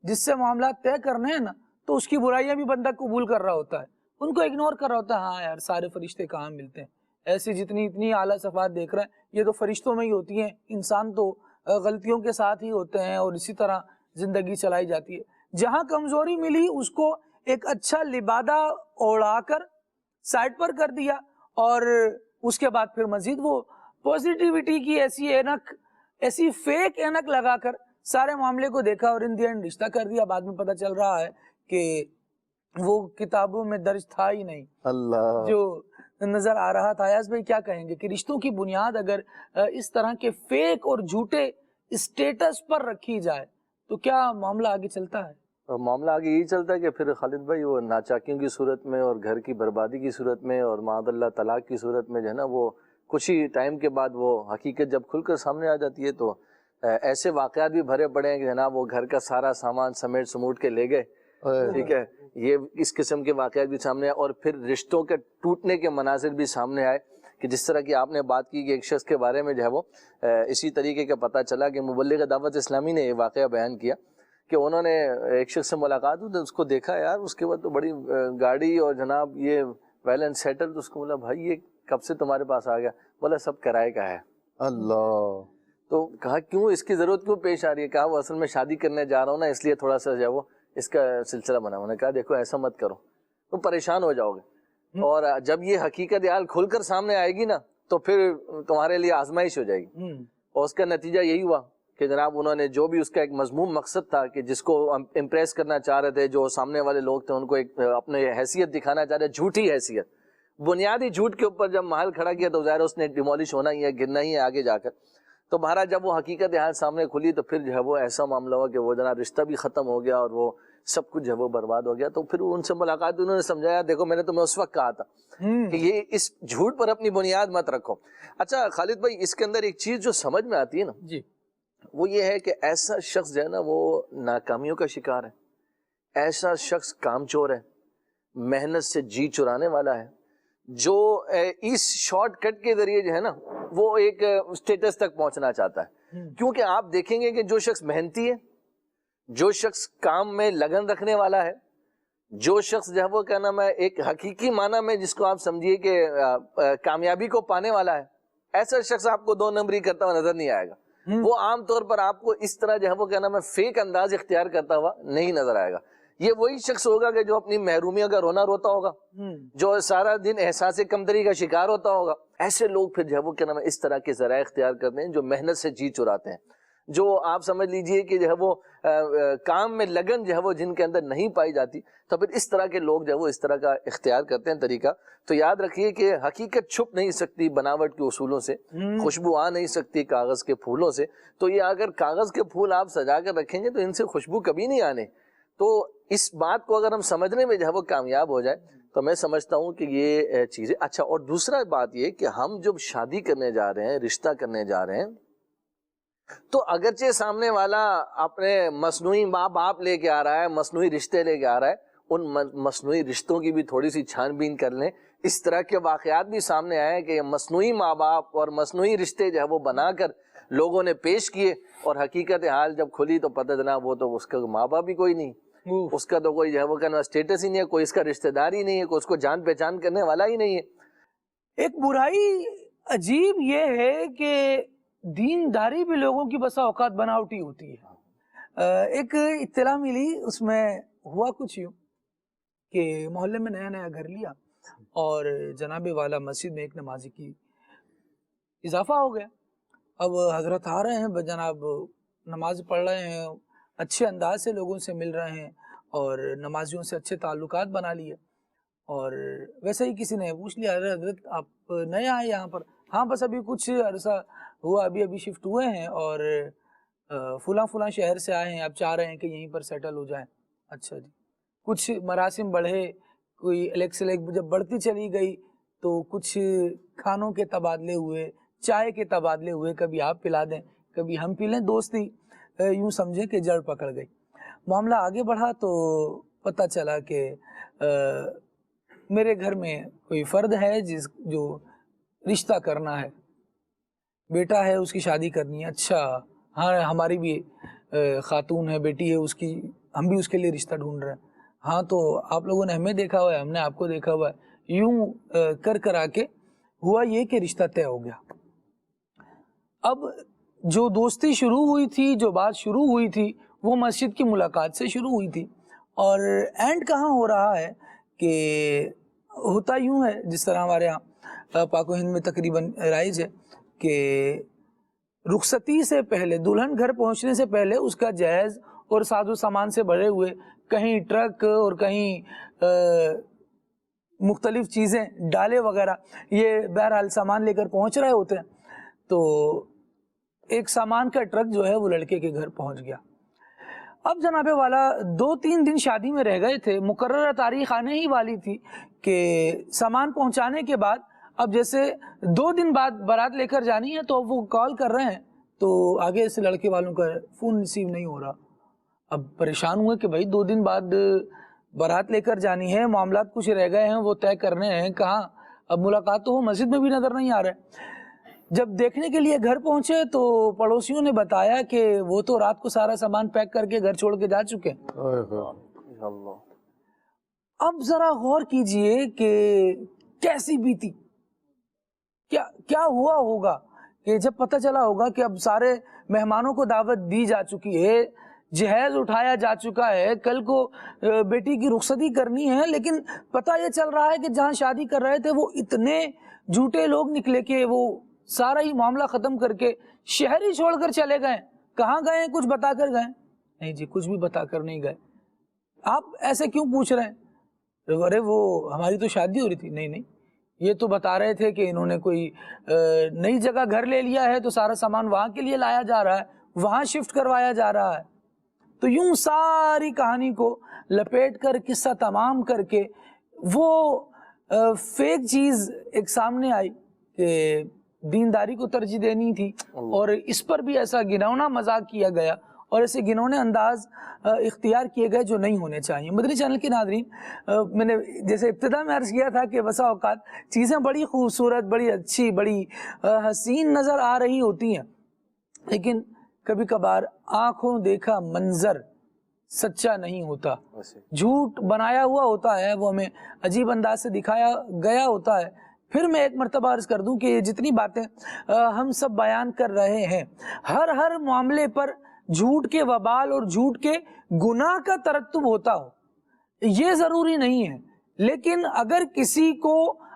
جس سے معاملات طے کرنے ہیں نا, تو اس کی برائیاں بھی بندہ قبول کر رہا ہوتا ہے, ان کو اگنور کر رہا ہوتا ہے. ہاں یار, سارے فرشتے کہاں ملتے ہیں, ایسی جتنی اتنی اعلیٰ صفات دیکھ رہے ہیں یہ تو فرشتوں میں ہی ہوتی ہیں. انسان تو غلطیوں کے ساتھ ہی ہوتے ہیں اور اسی طرح زندگی چلائی جاتی ہے. جہاں کمزوری ملی اس کو ایک اچھا لبادہ اوڑھا کر سائڈ پر کر دیا, اور اس کے بعد پھر مزید وہ پوزیٹیوٹی کی ایسی اینک, ایسی فیک اینک لگا کر سارے معاملے کو دیکھا اور ان دی اینڈ رشتہ کر دیا. بعد میں پتہ چل رہا ہے کہ وہ کتابوں میں درج تھا ہی نہیں اللہ جو نظر آ رہا تھا. ایاز بھائی کیا کہیں گے کہ رشتوں کی بنیاد اگر اس طرح کے فیک اور جھوٹے اسٹیٹس پر رکھی جائے تو کیا معاملہ آگے چلتا ہے؟ معاملہ آگے یہی چلتا ہے کہ پھر خالد بھائی وہ ناچاکیوں کی صورت میں اور گھر کی بربادی کی صورت میں اور معاذ اللہ طلاق کی صورت میں جو ہے نا, وہ کچھ ہی ٹائم کے بعد وہ حقیقت جب کھل کر سامنے آ جاتی ہے تو ایسے واقعات بھی بھرے پڑے ہیں کہ جناب وہ گھر کا سارا سامان سمیٹ سموٹ کے لے گئے. ٹھیک ہے, یہ اس قسم کے واقعات بھی سامنے آئے. اور پھر رشتوں کے ٹوٹنے کے مناظر بھی سامنے آئے کہ جس طرح کی آپ نے بات کی کہ ایک شخص کے بارے میں جو ہے وہ اسی طریقے کا پتہ چلا کہ مبلغ دعوت اسلامی نے یہ واقعہ بیان کیا کہ انہوں نے ایک شخص سے ملاقات ہوئی تو اس کو دیکھا, یار اس کے بعد تو بڑی گاڑی اور جناب یہ ویل اینڈ سیٹل. تو اس کو بولا بھائی یہ کب سے تمہارے پاس آ گیا؟ بولا سب کرائے کا ہے. اللہ. تو کہا کیوں, اس کی ضرورت کیوں پیش آ رہی ہے؟ کہا وہ اصل میں شادی کرنے جا رہا ہوں نا, اس لیے تھوڑا سا جو ہے وہ اس کا سلسلہ بنا. انہوں نے کہا دیکھو ایسا مت کرو, تم پریشان ہو جاؤ گے, اور جب یہ حقیقت حال کھل کر سامنے آئے گی نا تو پھر تمہارے لیے آزمائش ہو جائے گی. اور اس کا نتیجہ یہی ہوا کہ جناب انہوں نے جو بھی اس کا ایک مضمون مقصد تھا کہ جس کو امپریس کرنا چاہ رہے تھے, جو سامنے والے لوگ تھے ان کو ایک اپنے حیثیت دکھانا چاہ رہے, جھوٹی حیثیت, بنیادی جھوٹ کے اوپر جب محل کھڑا کیا تو ظاہر اس نے ڈیمولش ہونا ہی ہے, گرنا ہی ہے آگے جا کر. تو بہرحال جب وہ حقیقت حال سامنے کھلی تو پھر جو ہے وہ ایسا معاملہ ہوا کہ وہ جناب رشتہ بھی ختم ہو گیا اور وہ سب کچھ جو ہے وہ برباد ہو گیا. تو پھر ان سے ملاقات انہوں نے سمجھایا, دیکھو میں نے تمہیں اس وقت کہا تھا کہ یہ اس جھوٹ پر اپنی بنیاد مت رکھو. اچھا خالد بھائی, اس کے اندر ایک چیز جو سمجھ میں آتی ہے نا جی, وہ یہ ہے کہ ایسا شخص جو ہے نا وہ ناکامیوں کا شکار ہے, ایسا شخص کام چور ہے, محنت سے جی چرانے والا ہے, جو اس شارٹ کٹ کے ذریعے جو ہے نا وہ ایک اسٹیٹس تک پہنچنا چاہتا ہے. کیونکہ آپ دیکھیں گے کہ جو شخص محنتی ہے, جو شخص کام میں لگن رکھنے والا ہے, جو شخص جو ہے وہ کیا نام ہے ایک حقیقی معنی میں جس کو آپ سمجھیے کہ کامیابی کو پانے والا ہے, ایسا شخص آپ کو 2 نمبری کرتا ہوا نظر نہیں آئے گا. وہ عام طور پر آپ کو اس طرح جو ہے وہ کیا نام ہے فیک انداز اختیار کرتا ہوا نہیں نظر آئے گا. یہ وہی شخص ہوگا کہ جو اپنی محرومیوں کا رونا روتا ہوگا, جو سارا دن احساس کمتری کا شکار ہوتا ہوگا. ایسے لوگ پھر جو ہے وہ کیا نام ہے اس طرح کے ذرائع اختیار کرتے ہیں جو محنت سے جی چراتے ہیں, جو آپ سمجھ لیجئے کہ جو ہے وہ کام میں لگن جو ہے وہ جن کے اندر نہیں پائی جاتی, تو پھر اس طرح کے لوگ جو ہے وہ اس طرح کا اختیار کرتے ہیں طریقہ. تو یاد رکھیے کہ حقیقت چھپ نہیں سکتی بناوٹ کے اصولوں سے, خوشبو آ نہیں سکتی کاغذ کے پھولوں سے. تو یہ اگر کاغذ کے پھول آپ سجا کر رکھیں گے تو ان سے خوشبو کبھی نہیں آنے. تو اس بات کو اگر ہم سمجھنے میں جو ہے وہ کامیاب ہو جائے تو میں سمجھتا ہوں کہ یہ چیزیں اچھا. اور دوسرا بات یہ کہ ہم جب شادی کرنے جا رہے ہیں, رشتہ کرنے جا رہے ہیں, تو اگرچہ سامنے والا اپنے مصنوعی ماں باپ لے کے آ رہا ہے, مصنوعی رشتے لے کے آ رہا ہے, ان مصنوعی رشتوں کی بھی تھوڑی سی چھان بین کر لیں. اس طرح کے واقعات بھی سامنے آئے کہ مصنوعی ماں باپ اور مصنوعی رشتے جو ہے وہ بنا کر لوگوں نے پیش کیے, اور حقیقت حال جب کھلی تو پتہ چلا وہ تو اس کا ماں باپ بھی کوئی نہیں, اس کا تو کوئی جو ہے وہ کہنا اسٹیٹس ہی نہیں ہے, کوئی اس کا رشتہ دار ہی نہیں ہے, کوئی اس کو جان پہچان کرنے والا ہی نہیں ہے. ایک برائی عجیب یہ ہے کہ دینداری بھی لوگوں کی بسا اوقات بناوٹی ہوتی ہے. ایک اطلاع ملی, اس میں ہوا کچھ یوں کہ محلے میں نیا نیا گھر لیا اور جناب والا مسجد میں ایک نمازی کی اضافہ ہو گیا. اب حضرت آ رہے ہیں, جناب نماز پڑھ رہے ہیں, اچھے انداز سے لوگوں سے مل رہے ہیں اور نمازیوں سے اچھے تعلقات بنا لیے. اور ویسے ہی کسی نے پوچھ لیا, حضرت آپ نئے آئے یہاں پر؟ ہاں بس ابھی کچھ عرصہ ہوا, ابھی شفٹ ہوئے ہیں اور فلاں شہر سے آئے ہیں, آپ چاہ رہے ہیں کہ یہیں پر سیٹل ہو جائیں. اچھا جی. کچھ مراسم بڑھے, کوئی الیکٹ جب بڑھتی چلی گئی تو کچھ کھانوں کے تبادلے ہوئے, چائے کے تبادلے ہوئے, کبھی آپ پلا دیں کبھی ہم پی لیں. دوستی یوں سمجھیں کہ جڑ پکڑ گئی. معاملہ آگے بڑھا تو پتہ چلا کہ میرے گھر میں کوئی فرد ہے جو رشتہ کرنا ہے, بیٹا ہے, اس کی شادی کرنی ہے. اچھا ہاں, ہماری بھی خاتون ہے, بیٹی ہے اس کی, ہم بھی اس کے لیے رشتہ ڈھونڈ رہے ہیں. ہاں تو آپ لوگوں نے ہمیں دیکھا ہوا ہے, ہم نے آپ کو دیکھا ہوا ہے. یوں کر آ کے ہوا یہ کہ رشتہ طے ہو گیا. اب جو دوستی شروع ہوئی تھی, جو بات شروع ہوئی تھی, وہ مسجد کی ملاقات سے شروع ہوئی تھی. اور اینڈ کہاں ہو رہا ہے کہ ہوتا یوں ہے جس طرح ہمارے ہاں پاک و ہند میں تقریباً رائج ہے کہ رخصتی سے پہلے, دلہن گھر پہنچنے سے پہلے اس کا جہیز اور ساز و سامان سے بھرے ہوئے کہیں ٹرک اور کہیں مختلف چیزیں, ڈالے وغیرہ, یہ بہرحال سامان لے کر پہنچ رہے ہوتے ہیں. تو ایک سامان کا ٹرک جو ہے وہ لڑکے کے گھر پہنچ گیا. اب جناب والا 2-3 دن شادی میں رہ گئے تھے, مقررہ تاریخ آنے ہی والی تھی کہ سامان پہنچانے کے بعد اب جیسے 2 دن بعد بارات لے کر جانی ہے تو وہ کال کر رہے ہیں تو آگے سے لڑکے والوں کا فون ریسیو نہیں ہو رہا. اب پریشان ہوئے کہ بھائی 2 دن بعد بارات لے کر جانی ہے, معاملات کچھ رہ گئے ہیں وہ طے کرنے ہیں, کہاں اب ملاقات تو ہو, مسجد میں بھی نظر نہیں آ رہے. جب دیکھنے کے لیے گھر پہنچے تو پڑوسیوں نے بتایا کہ وہ تو رات کو سارا سامان پیک کر کے گھر چھوڑ کے جا چکے ہیں. اب ذرا غور کیجئے کہ کیسی بیتی, کیا ہوا ہوگا کہ جب پتہ چلا ہوگا کہ اب سارے مہمانوں کو دعوت دی جا چکی ہے, جہیز اٹھایا جا چکا ہے, کل کو بیٹی کی رخصتی کرنی ہے, لیکن پتہ یہ چل رہا ہے کہ جہاں شادی کر رہے تھے وہ اتنے جھوٹے لوگ نکلے کہ وہ سارا ہی معاملہ ختم کر کے شہر ہی چھوڑ کر چلے گئے. کہاں گئے, کچھ بتا کر گئے؟ نہیں جی, کچھ بھی بتا کر نہیں گئے. آپ ایسے کیوں پوچھ رہے ہیں؟ ارے وہ ہماری تو شادی ہو رہی تھی. نہیں, یہ تو بتا رہے تھے کہ انہوں نے کوئی نئی جگہ گھر لے لیا ہے تو سارا سامان وہاں کے لیے لایا جا رہا ہے, وہاں شفٹ کروایا جا رہا ہے. تو یوں ساری کہانی کو لپیٹ کر, قصہ تمام کر کے وہ فیک چیز ایک سامنے آئی کہ دینداری کو ترجیح دینی تھی, اور اس پر بھی ایسا گنونا مذاق کیا گیا اور ایسے گھنونے انداز اختیار کیے گئے جو نہیں ہونے چاہیے۔ مدنی چینل کے ناظرین، میں نے جیسے ابتدا میں عرض کیا تھا کہ بسا اوقات چیزیں بڑی خوبصورت، بڑی اچھی، بڑی حسین نظر آ رہی ہوتی ہیں، لیکن کبھی کبھار آنکھوں دیکھا منظر سچا نہیں ہوتا، جھوٹ بنایا ہوا ہوتا ہے، وہ ہمیں عجیب انداز سے دکھایا گیا ہوتا ہے۔ پھر میں ایک مرتبہ عرض کر دوں کہ یہ جتنی باتیں ہم سب بیان کر رہے ہیں، ہر معاملے پر جھوٹ کے وبال اور جھوٹ کے گناہ کا ترتب ہوتا ہو، یہ ضروری نہیں ہے، لیکن اگر کسی کو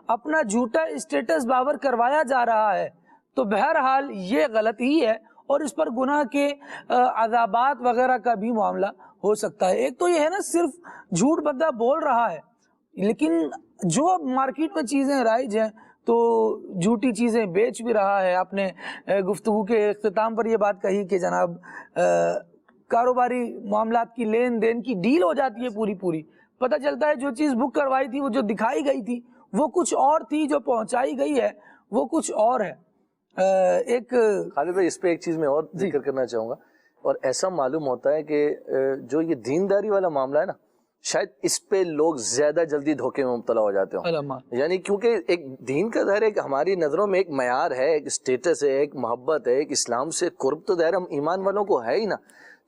اپنا جھوٹا اسٹیٹس باور کروایا جا رہا ہے تو بہرحال یہ غلط ہی ہے، اور اس پر گناہ کے عذابات وغیرہ کا بھی معاملہ ہو سکتا ہے۔ ایک تو یہ ہے نا، صرف جھوٹ بندہ بول رہا ہے، لیکن جو اب مارکیٹ میں چیزیں رائج ہیں تو جھوٹی چیزیں بیچ بھی رہا ہے۔ آپ نے گفتگو کے اختتام پر یہ بات کہی کہ جناب کاروباری معاملات کی لین دین کی ڈیل ہو جاتی ہے پوری، پتہ چلتا ہے جو چیز بک کروائی تھی، وہ جو دکھائی گئی تھی وہ کچھ اور تھی، جو پہنچائی گئی ہے وہ کچھ اور ہے۔ ایک خالد بھائی، اس پہ ایک چیز میں اور ذکر کرنا چاہوں گا، اور ایسا معلوم ہوتا ہے کہ جو یہ دینداری والا معاملہ ہے نا، شاید اس پہ لوگ زیادہ جلدی دھوکے میں مبتلا ہو جاتے ہوں، یعنی کیونکہ ایک دین کا ظاہر ہے کہ ہماری نظروں میں ایک معیار ہے، ایک اسٹیٹس ہے، ایک محبت ہے، ایک اسلام سے قرب تو ظاہر ہم ایمان والوں کو ہے ہی نا۔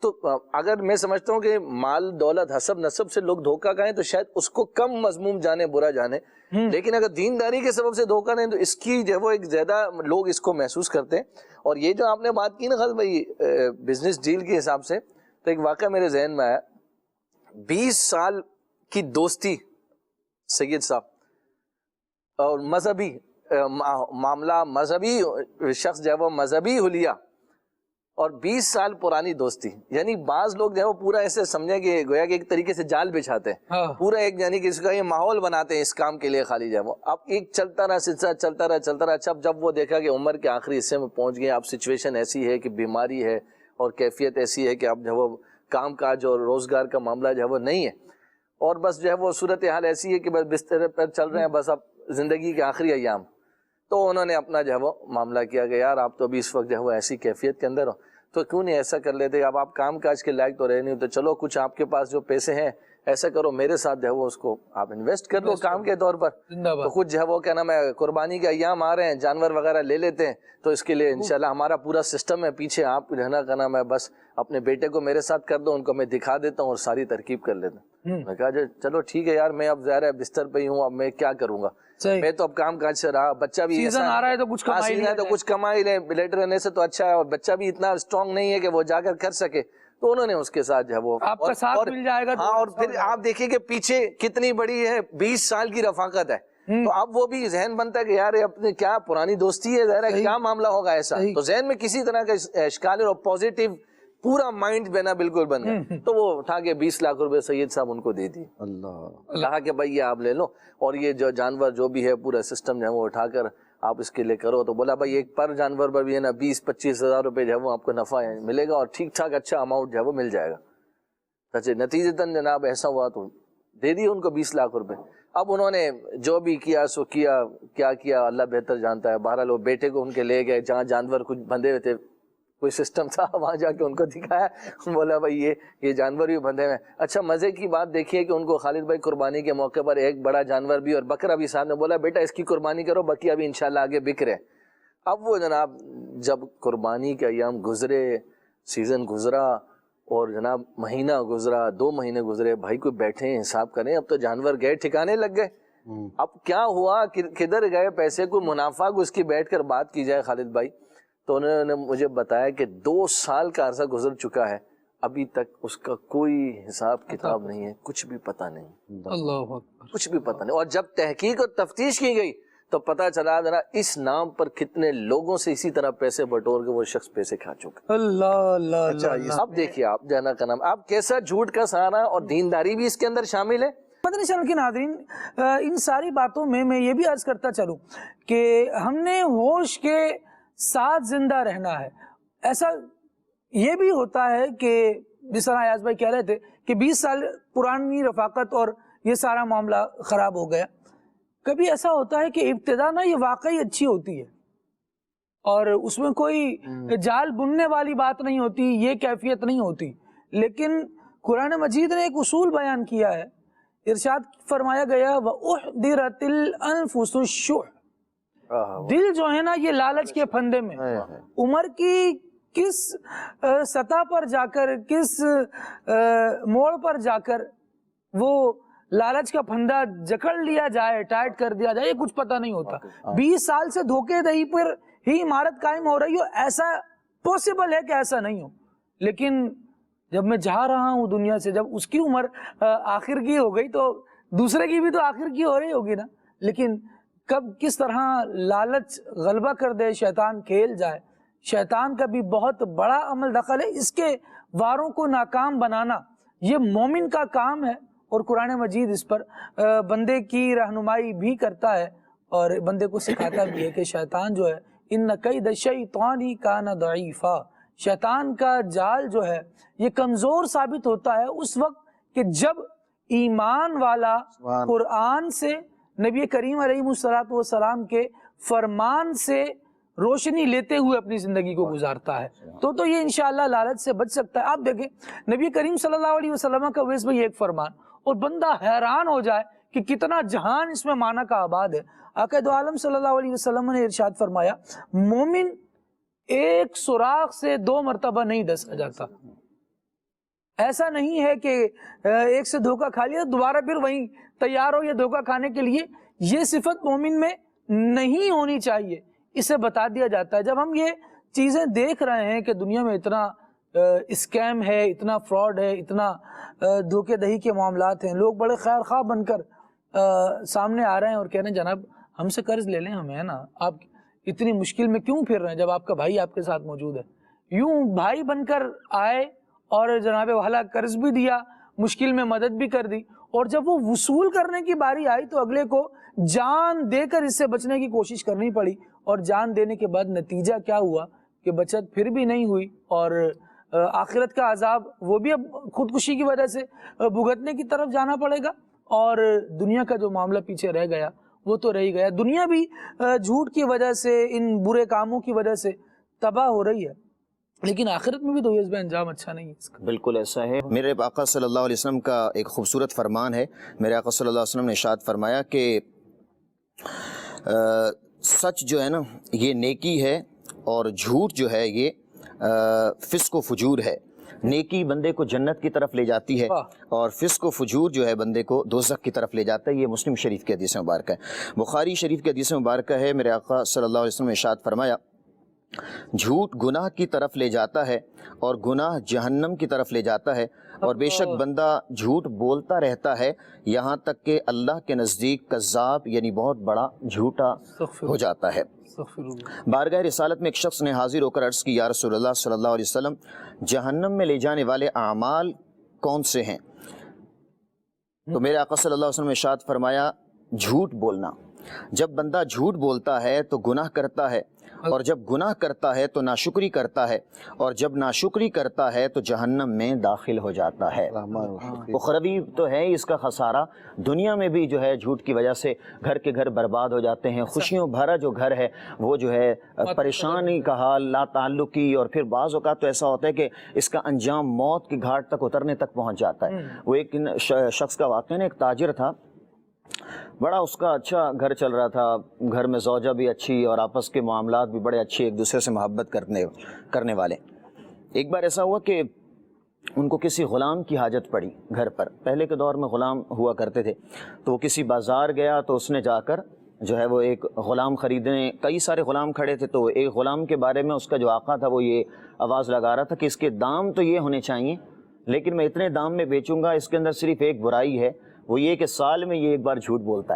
تو اگر میں سمجھتا ہوں کہ مال دولت حسب نسب سے لوگ دھوکہ کھائیں تو شاید اس کو کم مذموم جانے، برا جانے، لیکن اگر دینداری کے سبب سے دھوکہ دیں تو اس کی جو ہے وہ ایک زیادہ لوگ اس کو محسوس کرتے ہیں۔ اور یہ جو آپ نے بات کی نا خالد بھائی بزنس ڈیل کے حساب سے، تو ایک واقعہ میرے ذہن میں آیا۔ 20 سال کی دوستی سید صاحب، اور مذہبی معاملہ، مذہبی شخص جو ہے وہ مذہبی حلیہ، اور 20 سال پرانی دوستی، یعنی بعض لوگ جو ہے وہ پورا ایسے سمجھیں کہ گویا کہ ایک طریقے سے جال بچھاتے ہیں، پورا ایک یعنی کہ اس کا یہ ماحول بناتے ہیں اس کام کے لیے خالی جو ہے وہ۔ اب ایک چلتا رہا سلسلہ، چلتا رہا، اچھا جب وہ دیکھا کہ عمر کے آخری حصے میں پہنچ گئے، اب سچویشن ایسی ہے کہ بیماری ہے اور کیفیت ایسی ہے کہ اب جو ہے وہ کام کاج اور روزگار کا معاملہ جو ہے وہ نہیں ہے، اور بس جو ہے وہ صورتحال ایسی ہے کہ بس بستر پر چل رہے ہیں، بس اب زندگی کے آخری ایام۔ تو انہوں نے اپنا جو ہے وہ معاملہ کیا کہ یار آپ تو ابھی اس وقت جو ہے وہ ایسی کیفیت کے اندر ہو، تو کیوں نہیں ایسا کر لیتے، اب آپ کام کاج کے لائق تو رہے نہیں، تو چلو کچھ آپ کے پاس جو پیسے ہیں ایسا کرو میرے ساتھ جو ہے وہ اس کو آپ انویسٹ کر لو کام کے طور پر، تو کچھ جو ہے وہ کیا نام ہے قربانی کے ایام آ رہے ہیں، جانور وغیرہ لے لیتے ہیں، تو اس کے لیے انشاءاللہ ہمارا پورا سسٹم ہے پیچھے، آپ رہنا کا نام ہے بس اپنے بیٹے کو میرے ساتھ کر دو، ان کو میں دکھا دیتا ہوں اور ساری ترکیب کر لیتا ہوں۔ میں کہا چلو ٹھیک ہے یار، میں اب ظاہر ہے بستر پہ ہی ہوں، اب میں کیا کروں گا، میں تو اب کام کاج سے رہا، بچہ بھی سیزن آ رہا ہے تو کچھ کما ہی لیں، لیٹ رہنے سے تو اچھا ہے، اور بچہ بھی اتنا اسٹرانگ نہیں ہے کہ وہ جا کر سکے، تو انہوں نے اس کے ساتھ جو ہے وہ آپ کا ساتھ مل جائے گا۔ ہاں، اور پھر آپ دیکھیے کہ پیچھے کتنی بڑی ہے، 20 سال کی رفاقت ہے، تو اب وہ بھی ذہن بنتا ہے کہ یار اپنے کیا پرانی دوستی ہے، ظاہر ہے کیا معاملہ ہوگا ایسا، تو ذہن میں کسی طرح کا اشکال اور پازیٹیو پورا مائنڈ بنا بالکل بن گیا، تو وہ اٹھا کے 20 لاکھ روپے سید صاحب ان کو دے دی، کہا کہ بھائی یہ آپ لے لو، اور یہ جو جانور جو بھی ہے پورا سسٹم جو ہے وہ اٹھا کر آپ اس کے لیے کرو، تو بولا بھائی ایک پر جانور پر بھی ہے نا 20-25 ہزار روپے جو ہے وہ آپ کو نفع ملے گا، اور ٹھیک ٹھاک اچھا اماؤنٹ جو ہے وہ مل جائے گا۔ نتیجتاً جناب ایسا ہوا تو دے دی ان کو 20 لاکھ روپے۔ اب انہوں نے جو بھی کیا سو کیا، کیا کیا اللہ بہتر جانتا ہے، بہرحال وہ بیٹے کو ان کے لے گئے جہاں جانور کچھ بندھے ہوئے تھے، کوئی سسٹم تھا، وہاں جا کے ان کو دکھایا، بولا بھائی یہ جانور بھی بندھے ہوئے۔ اچھا مزے کی بات دیکھیے کہ ان کو خالد بھائی قربانی کے موقع پر ایک بڑا جانور بھی اور بکرا بھی ساتھ میں، بولا بیٹا اس کی قربانی کرو، بقیہ بھی انشاءاللہ آگے بک رہے۔ اب وہ جناب جب قربانی کے ایام گزرے، سیزن گزرا، اور جناب مہینہ گزرا، 2 مہینے گزرے، بھائی کوئی بیٹھے حساب کریں، اب تو جانور گئے ٹھکانے لگ گئے، اب کیا ہوا، کدھر گئے پیسے، کوئی منافع کو اس کی بیٹھ کر بات کی جائے خالد بھائی، تو انہوں نے مجھے بتایا کہ 2 سال کا عرصہ گزر چکا ہے، ابھی تک اس کا کوئی حساب کتاب نہیں ہے، کچھ بھی پتہ نہیں، اللہ اکبر، کچھ بھی پتہ نہیں۔ اور جب تحقیق اور تفتیش کی گئی تو پتہ چلا ذرا اس نام پر کتنے لوگوں سے اسی طرح پیسے بٹور کے وہ شخص پیسے کھا چکا۔ اللہ اللہ اللہ۔ اب دیکھیے آپ جانا کا نام، آپ کیسا جھوٹ کا سہارا، اور دینداری بھی اس کے اندر شامل ہے۔ مدنی چینل کے ناظرین، ان ساری باتوں میں یہ بھی عرض کرتا چلوں کہ ہم نے ہوش کے ساتھ زندہ رہنا ہے۔ ایسا یہ بھی ہوتا ہے کہ جس طرح ایاز بھائی کہہ رہے تھے کہ 20 سال پرانی رفاقت اور یہ سارا معاملہ خراب ہو گیا، کبھی ایسا ہوتا ہے کہ ابتدا نا یہ واقعی اچھی ہوتی ہے، اور اس میں کوئی جال بننے والی بات نہیں ہوتی، یہ کیفیت نہیں ہوتی. لیکن قرآن مجید نے ایک اصول بیان کیا ہے. ارشاد فرمایا گیا وَأُحْضِرَتِ الْأَنفُسُ الشُّحَّ، دل جو ہے نا یہ لالچ کے پھندے میں، عمر کی کس سطح پر جا کر، کس موڑ پر جا کر وہ لالچ کا پھندا جکڑ لیا جائے، ٹائٹ کر دیا جائے، یہ کچھ پتہ نہیں ہوتا. 20 سال سے دھوکے دہی پر ہی عمارت قائم ہو رہی ہو، ایسا پوسیبل ہے کہ ایسا نہیں ہو. لیکن جب میں جا رہا ہوں دنیا سے، جب اس کی عمر آخر کی ہو گئی تو دوسرے کی بھی تو آخر کی ہو رہی ہوگی نا. لیکن کب کس طرح لالچ غلبہ کر دے، شیطان کھیل جائے. شیطان کا بھی بہت بڑا عمل دخل ہے. اس کے واروں کو ناکام بنانا یہ مومن کا کام ہے، اور قرآن مجید اس پر بندے کی رہنمائی بھی کرتا ہے اور بندے کو سکھاتا بھی ہے کہ شیطان جو ہے ان کید الشیطان کان ضعیفا، شیطان کا جال جو ہے یہ کمزور ثابت ہوتا ہے اس وقت کہ جب ایمان والا قرآن سے، نبی کریم علیہ السلام کے فرمان سے روشنی لیتے ہوئے اپنی زندگی کو گزارتا ہے. تو یہ انشاءاللہ لالچ سے بچ سکتا ہے. آپ دیکھیں نبی کریم صلی اللہ علیہ وسلم کا ویسے بھی ایک فرمان، اور بندہ حیران ہو جائے کہ کتنا جہان اس میں معنی کا آباد ہے. آقا دو عالم صلی اللہ علیہ وسلم نے ارشاد فرمایا مومن ایک سوراخ سے 2 مرتبہ نہیں ڈسا جاتا. ایسا نہیں ہے کہ ایک سے دھوکہ کھا لیا دوبارہ پھر وہیں تیار ہو یہ دھوکہ کھانے کے لیے. یہ صفت مومن میں نہیں ہونی چاہیے، اسے بتا دیا جاتا ہے. جب ہم یہ چیزیں دیکھ رہے ہیں کہ دنیا میں اتنا اسکیم ہے، اتنا فراڈ ہے، اتنا دھوکے دہی کے معاملات ہیں، لوگ بڑے خیر خواہ بن کر سامنے آ رہے ہیں اور کہہ رہے ہیں جناب ہم سے قرض لے لیں، ہمیں نا آپ اتنی مشکل میں کیوں پھر رہے ہیں جب آپ کا بھائی آپ کے ساتھ موجود ہے. یوں بھائی بن کر آئے اور جناب والا قرض بھی دیا، مشکل میں مدد بھی کر دی، اور جب وہ وصول کرنے کی باری آئی تو اگلے کو جان دے کر اس سے بچنے کی کوشش کرنی پڑی. اور جان دینے کے بعد نتیجہ کیا ہوا کہ بچت پھر بھی نہیں ہوئی، اور آخرت کا عذاب وہ بھی اب خودکشی کی وجہ سے بھگتنے کی طرف جانا پڑے گا، اور دنیا کا جو معاملہ پیچھے رہ گیا وہ تو رہ ہی گیا. دنیا بھی جھوٹ کی وجہ سے، ان برے کاموں کی وجہ سے تباہ ہو رہی ہے، لیکن آخرت میں بھی تو اس میں انجام اچھا نہیں ہے اس کا. بالکل ایسا ہے. میرے آقا صلی اللہ علیہ وسلم کا ایک خوبصورت فرمان ہے. میرے آقا صلی اللہ علیہ وسلم نے ارشاد فرمایا کہ سچ جو ہے نا یہ نیکی ہے، اور جھوٹ جو ہے یہ فسق و فجور ہے. نیکی بندے کو جنت کی طرف لے جاتی ہے، اور فسق و فجور جو ہے بندے کو دوزخ کی طرف لے جاتا ہے. یہ مسلم شریف کی حدیث مبارکہ ہے. بخاری شریف کی حدیث مبارکہ ہے. میرے آقا صلی اللہ علیہ وسلم نے ارشاد فرمایا جھوٹ گناہ کی طرف لے جاتا ہے، اور گناہ جہنم کی طرف لے جاتا ہے، اور بے شک بندہ جھوٹ بولتا رہتا ہے یہاں تک کہ اللہ کے نزدیک کذاب یعنی بہت بڑا جھوٹا ہو جاتا ہے. بارگاہ رسالت میں ایک شخص نے حاضر ہو کر عرض کی یا رسول اللہ صلی اللہ علیہ وسلم جہنم میں لے جانے والے اعمال کون سے ہیں؟ تو میرے آقا صلی اللہ علیہ وسلم نے ارشاد فرمایا جھوٹ بولنا. جب بندہ جھوٹ بولتا ہے تو گناہ کرتا ہے، اور جب گناہ کرتا ہے تو ناشکری کرتا ہے، اور جب ناشکری کرتا ہے تو جہنم میں داخل ہو جاتا ہے. اخروی تو ہے اس کا خسارہ، دنیا میں بھی جو ہے جھوٹ کی وجہ سے گھر کے گھر برباد ہو جاتے ہیں. خوشیوں بھرا جو گھر ہے وہ جو ہے پریشانی کا حال، لا تعلقی، اور پھر بعض اوقات تو ایسا ہوتا ہے کہ اس کا انجام موت کی گھاٹ تک اترنے تک پہنچ جاتا ہے. وہ ایک شخص کا واقعہ ہے، ایک تاجر تھا، بڑا اس کا اچھا گھر چل رہا تھا، گھر میں زوجہ بھی اچھی اور آپس کے معاملات بھی بڑے اچھے، ایک دوسرے سے محبت کرنے والے. ایک بار ایسا ہوا کہ ان کو کسی غلام کی حاجت پڑی گھر پر. پہلے کے دور میں غلام ہوا کرتے تھے، تو وہ کسی بازار گیا تو اس نے جا کر جو ہے وہ ایک غلام خریدنے، کئی سارے غلام کھڑے تھے، تو ایک غلام کے بارے میں اس کا جو آقا تھا وہ یہ آواز لگا رہا تھا کہ اس کے دام تو یہ ہونے چاہیے لیکن میں اتنے دام میں بیچوں گا. اس کے اندر صرف ایک برائی ہے، وہ یہ کہ سال میں یہ ایک بار جھوٹ بولتا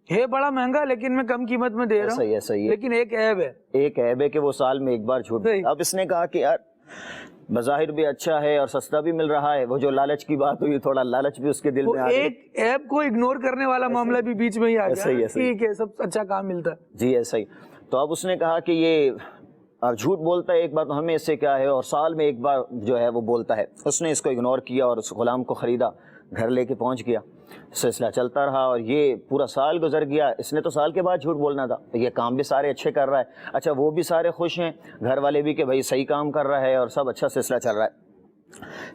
ہے بڑا مہنگا لیکن میں کم قیمت میں دے رہا ہوں. ایسا ہی ہے، لیکن ایک عیب ہے، ایک عیب ہے کہ وہ سال میں ایک بار جھوٹ. اب اس نے کہا کہ یار بظاہر بھی اچھا ہے اور سستا بھی مل رہا ہے، وہ جو لالچ کی بات ہوئی تھوڑا لالچ بھی اس کے دل میں آ گئی، ایک عیب کو اگنور کرنے والا معاملہ بھی بیچ میں ہی آ گیا. ٹھیک ہے، سب اچھا کام ملتا ہے. جی ایسا ہی. تو اب اس نے کہا کہ یہ جھوٹ بولتا ہے ایک بار تو ہمیں اس سے کیا ہے، اور سال میں ایک بار جو ہے وہ بولتا ہے. اس نے اس کو اگنور کیا اور اس غلام کو خریدا، گھر لے کے پہنچ گیا. سلسلہ چلتا رہا اور یہ پورا سال گزر گیا. اس نے تو سال کے بعد جھوٹ بولنا تھا, یہ کام بھی سارے اچھے کر رہا ہے, اچھا وہ بھی سارے خوش ہیں, گھر والے بھی کہ بھائی صحیح کام کر رہا ہے اور سب اچھا سلسلہ چل رہا ہے.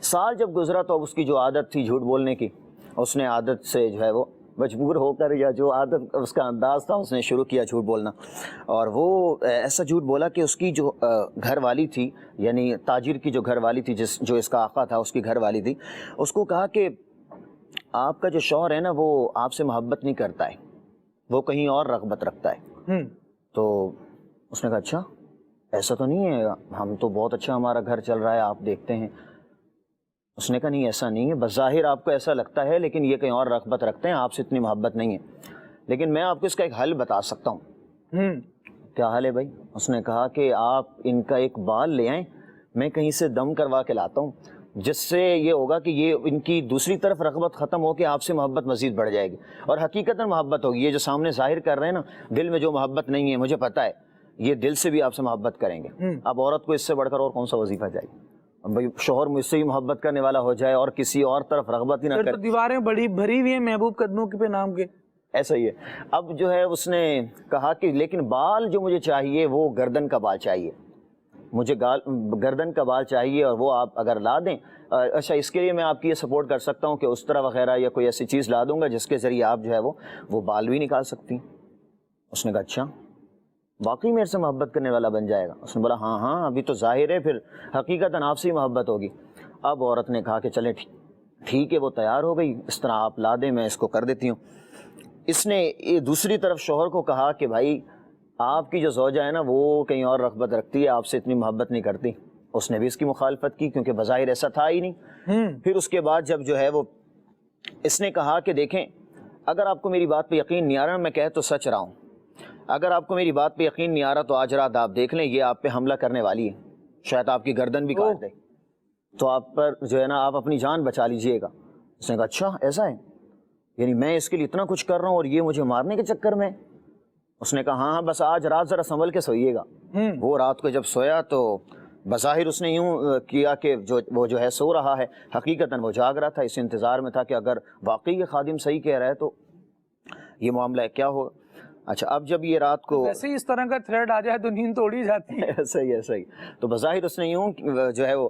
سال جب گزرا تو اب اس کی جو عادت تھی جھوٹ بولنے کی, اس نے عادت سے جو ہے وہ مجبور ہو کر, یا جو عادت اس کا انداز تھا, اس نے شروع کیا جھوٹ بولنا. اور وہ ایسا جھوٹ بولا کہ اس کی جو گھر والی تھی, یعنی تاجر کی جو گھر والی تھی, جو اس کا آقا تھا اس کی گھر والی تھی, اس کو کہا کہ آپ کا جو شوہر ہے نا وہ آپ سے محبت نہیں کرتا ہے, وہ کہیں اور رغبت رکھتا ہے. تو اس نے کہا اچھا ایسا تو نہیں ہے, ہم تو بہت اچھا ہمارا گھر چل رہا ہے, آپ دیکھتے ہیں. اس نے کہا نہیں ایسا نہیں ہے, بظاہر آپ کو ایسا لگتا ہے لیکن یہ کہیں اور رغبت رکھتے ہیں, آپ سے اتنی محبت نہیں ہے. لیکن میں آپ کو اس کا ایک حل بتا سکتا ہوں. کیا حل ہے بھائی؟ اس نے کہا کہ آپ ان کا ایک بال لے آئیں, میں کہیں سے دم کروا کے لاتا ہوں, جس سے یہ ہوگا کہ یہ ان کی دوسری طرف رغبت ختم ہو کے آپ سے محبت مزید بڑھ جائے گی, اور حقیقتاً محبت ہوگی. یہ جو سامنے ظاہر کر رہے ہیں نا, دل میں جو محبت نہیں ہے, مجھے پتہ ہے یہ دل سے بھی آپ سے محبت کریں گے. اب عورت کو اس سے بڑھ کر اور کون سا وظیفہ چاہیے؟ بھائی شوہر مجھ سے ہی محبت کرنے والا ہو جائے اور کسی اور طرف رغبت ہی نہ کرے. دیواریں بڑی بھری ہوئی ہیں محبوب قدموں کے پہ نام کے. ایسا ہی ہے. اب جو ہے اس نے کہا کہ لیکن بال جو مجھے چاہیے وہ گردن کا بال چاہیے, مجھے گردن کا بال چاہیے, اور وہ آپ اگر لا دیں, اچھا اس کے لیے میں آپ کی یہ سپورٹ کر سکتا ہوں کہ استرا وغیرہ یا کوئی ایسی چیز لا دوں گا جس کے ذریعے آپ جو ہے وہ بال بھی نکال سکتی ہیں. اس نے کہا اچھا واقعی میرے سے محبت کرنے والا بن جائے گا؟ اس نے بولا ہاں ہاں ابھی تو ظاہر ہے, پھر حقیقتاً آپ سے ہی محبت ہوگی. اب عورت نے کہا کہ چلے ٹھیک ہے, وہ تیار ہو گئی, اس طرح آپ لا دیں, میں اس کو کر دیتی ہوں. اس نے دوسری طرف شوہر کو کہا کہ بھائی آپ کی جو زوجہ ہے نا وہ کہیں اور رغبت رکھتی ہے, آپ سے اتنی محبت نہیں کرتی. اس نے بھی اس کی مخالفت کی کیونکہ بظاہر ایسا تھا ہی نہیں. پھر اس کے بعد جب جو ہے وہ اس نے کہا کہ دیکھیں اگر آپ کو میری بات پہ یقین نہیں آ رہا, میں کہہ تو سچ رہا ہوں, اگر آپ کو میری بات پہ یقین نہیں آ رہا تو آج رات آپ دیکھ لیں, یہ آپ پہ حملہ کرنے والی ہے, شاید آپ کی گردن بھی کاٹ دے, تو آپ پر جو ہے نا آپ اپنی جان بچا لیجئے گا. اس نے کہا اچھا ایسا ہے, یعنی میں اس کے لیے اتنا کچھ کر رہا ہوں اور یہ مجھے مارنے کے چکر میں. اس نے کہا ہاں ہاں بس آج رات ذرا سنبھل کے سوئیے گا. وہ رات کو جب سویا تو بظاہر اس نے یوں کیا کہ وہ جو ہے سو رہا ہے, حقیقتاً وہ جاگ رہا تھا, اس انتظار میں تھا کہ اگر واقعی یہ خادم صحیح کہہ رہا ہے تو یہ معاملہ ہے کیا ہوگا. اچھا اب جب یہ رات کو ویسے ہی اس طرح کا تھریڈ آ جائے تو نیند توڑی جاتی ہے. ایسا ہی. تو بظاہر اس نے یوں جو ہے وہ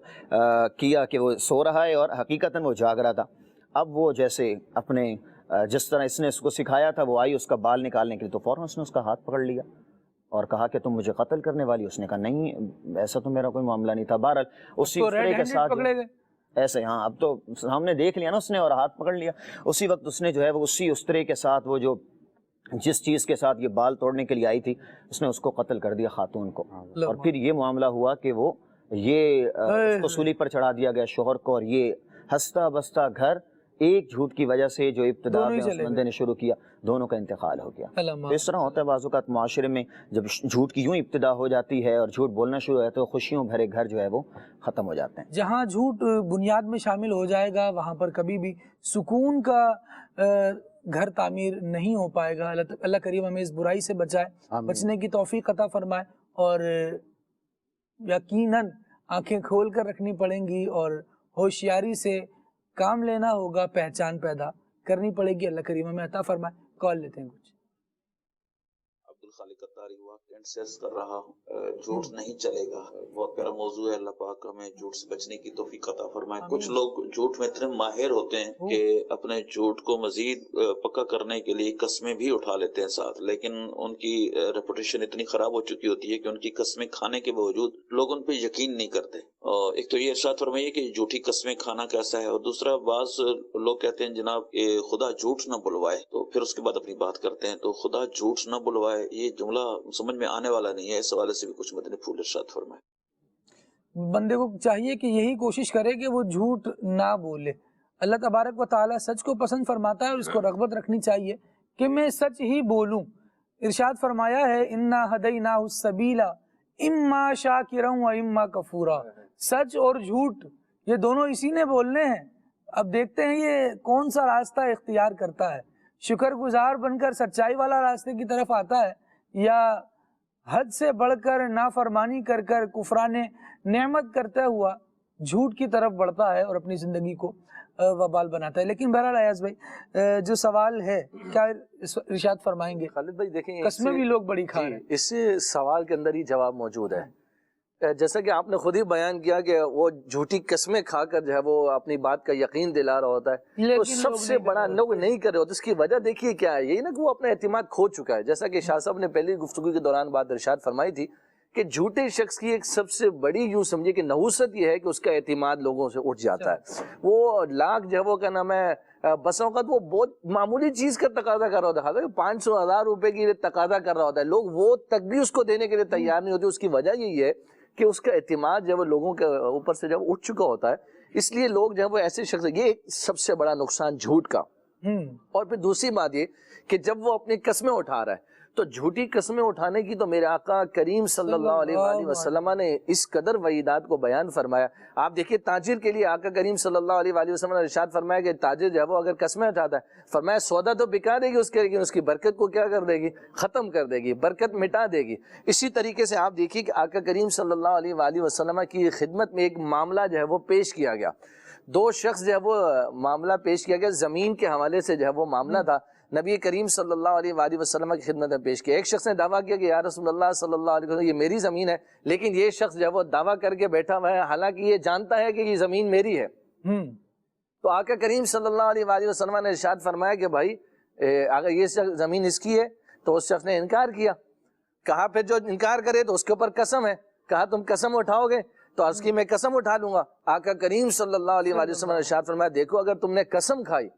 کیا کہ وہ سو رہا ہے اور حقیقتاً وہ جاگ رہا تھا. اب وہ جیسے اپنے جس طرح اس نے اس کو سکھایا تھا وہ آئی اس کا بال نکالنے کے لیے, تو فوراً اس نے اس کا ہاتھ پکڑ لیا اور کہا کہ تم مجھے قتل کرنے والی. اس نے کہا نہیں ایسا تو میرا کوئی معاملہ نہیں تھا. بہرحال اسی طرح کے ساتھ ایسے ہاں اب تو ہم نے دیکھ لیا نا اس نے اور ہاتھ پکڑ لیا. اسی وقت اس نے جو ہے وہ اسی اسطرے کے ساتھ وہ جو جس چیز کے ساتھ یہ بال توڑنے کے لیے آئی تھی اس نے اس کو قتل کر دیا, خاتون کو. اور پھر یہ معاملہ ہوا کہ وہ یہ اس کو سولی پر چڑھا دیا گیا شوہر کو, اور یہ ہنستا بستا گھر ایک جھوٹ کی وجہ سے جو ابتدا میں اس بندے نے شروع کیا, دونوں کا انتقال ہو گیا. تو اس طرح ہوتا ہے بعض اوقات معاشرے میں جب جھوٹ کی یوں ابتدا ہو جاتی ہے اور جھوٹ بولنا شروع ہوتا ہے تو خوشیوں بھرے گھر جو ہے وہ ختم ہو جاتے ہیں. جہاں جھوٹ بنیاد میں شامل ہو جائے گا وہاں پر کبھی بھی سکون کا گھر تعمیر نہیں ہو پائے گا. اللہ کریم ہمیں اس برائی سے بچائے, بچنے کی توفیق عطا فرمائے, اور یقیناً آنکھیں کھول کر رکھنی پڑیں گی اور ہوشیاری سے کام لینا ہوگا, پہچان پیدا کرنی پڑے گی. اللہ کریم ہمیں عطا فرمائے. کال لیتے ہیں کچھ. عبدالخالق قطاری ہوا سیز کر رہا ہوں, جھوٹ نہیں چلے گا, بہت پیارا موضوع ہے. اللہ پاک ہمیں جھوٹ سے بچنے کی توفیق عطا فرمائے. کچھ لوگ جھوٹ میں اتنے ماہر ہوتے ہیں کہ اپنے جھوٹ کو مزید پکا کرنے کے لیے قسمیں بھی اٹھا لیتے ہیں ساتھ, لیکن ان کی ریپوٹیشن اتنی خراب ہو چکی ہوتی ہے کہ ان کی قسمیں کھانے کے باوجود لوگ ان پہ یقین نہیں کرتے. اور ایک تو یہ ارشاد فرمائیے کہ جھوٹی قسمیں کھانا کیسا ہے, اور دوسرا بعض لوگ کہتے ہیں جناب کہ خدا جھوٹ نہ بلوائے, تو پھر اس کے بعد اپنی بات کرتے ہیں. تو خدا جھوٹ نہ بلوائے یہ جملہ سمجھ میں آنے والا نہیں ہے, اس حوالے سے بھی کچھ مدنی پھول ارشاد فرمائے. بندے کو چاہیے کہ یہی کوشش کرے کہ وہ جھوٹ نہ بولے. اللہ تبارک و تعالیٰ سچ کو پسند فرماتا ہے اور اس کو رغبت رکھنی چاہیے کہ میں سچ ہی بولوں. ارشاد فرمایا ہے انا ہدیناہ السبیل اما شاکرا و اما کفورا. سچ اور جھوٹ یہ دونوں اسی نے بولنے ہیں. اب دیکھتے ہیں یہ کون سا راستہ اختیار کرتا ہے, شکر گزار بن کر سچائی والا راستے کی طرف آتا ہے یا حد سے بڑھ کر نافرمانی کر کر کفران نعمت کرتا ہوا جھوٹ کی طرف بڑھتا ہے اور اپنی زندگی کو وبال بناتا ہے. لیکن بہرحال ایاز بھائی جو سوال ہے کیا ارشاد فرمائیں گے؟ خالد بھائی دیکھیں قسمیں بھی لوگ بڑی کھا رہے ہیں. اس سوال کے اندر ہی جواب موجود ہے. جیسا کہ آپ نے خود ہی بیان کیا کہ وہ جھوٹی قسمیں کھا کر جو ہے وہ اپنی بات کا یقین دلا رہا ہوتا ہے, تو سب سے بڑا لوگ نہیں کر رہے ہوتے. اس کی وجہ دیکھیے کیا ہے, یہی نا کہ وہ اپنا اعتماد کھو چکا ہے. جیسا کہ شاہ صاحب نے پہلی گفتگو کے دوران بات ارشاد فرمائی تھی کہ جھوٹے شخص کی ایک سب سے بڑی یوں سمجھے کہ نحوست یہ ہے کہ اس کا اعتماد لوگوں سے اٹھ جاتا ہے. وہ لاکھ جو ہے وہ کیا نام ہے, بس اوقات وہ بہت معمولی چیز کا تقاضا کر رہا ہوتا ہے, 500,000 روپے کی تقاضا کر رہا ہوتا ہے, لوگ وہ تک بھی اس کو دینے کے لیے تیار نہیں ہوتے. اس کی وجہ یہی ہے کہ اس کا اعتماد جو ہے وہ لوگوں کے اوپر سے جب اٹھ چکا ہوتا ہے, اس لیے لوگ جو ہے وہ ایسے شخص, یہ ایک سب سے بڑا نقصان جھوٹ کا. اور پھر دوسری بات یہ کہ جب وہ اپنی قسمیں اٹھا رہا ہے, تو جھوٹی قسمیں اٹھانے کی تو میرے آقا کریم صلی اللہ علیہ وآلہ وسلم نے اس قدر وعیدات کو بیان فرمایا. آپ دیکھیے تاجر کے لیے آقا کریم صلی اللہ علیہ وآلہ وسلم نے ارشاد فرمایا کہ تاجر جو ہے وہ اگر قسمیں اٹھاتا ہے, فرمایا سودا تو بکا دے گی اس کے, لیکن اس کی برکت کو کیا کر دے گی, ختم کر دے گی, برکت مٹا دے گی. اسی طریقے سے آپ دیکھیے کہ آقا کریم صلی اللہ علیہ وآلہ وسلم کی خدمت میں ایک معاملہ جو ہے وہ پیش کیا گیا. 2 شخص جو ہے وہ معاملہ پیش کیا گیا, زمین کے حوالے سے جو ہے وہ معاملہ تھا. نبی کریم صلی اللہ علیہ وآلہ وسلم کی خدمت میں پیش کیا. ایک شخص نے دعویٰ کیا کہ یا رسول اللہ صلی اللہ علیہ وسلم یہ میری زمین ہے, لیکن یہ شخص جو ہے وہ دعویٰ کر کے بیٹھا ہوا ہے حالانکہ یہ جانتا ہے کہ یہ زمین میری ہے. تو آقا کریم صلی اللہ علیہ وآلہ وسلم نے ارشاد فرمایا کہ بھائی اگر یہ زمین اس کی ہے, تو اس شخص نے انکار کیا. کہا پھر جو انکار کرے تو اس کے اوپر قسم ہے. کہا تم قسم اٹھاؤ گے؟ تو عرض کی میں قسم اٹھا لوں گا. آقا کریم صلی اللہ علیہ وآلہ وسلم نے ارشاد فرمایا دیکھو اگر تم نے قسم کھائی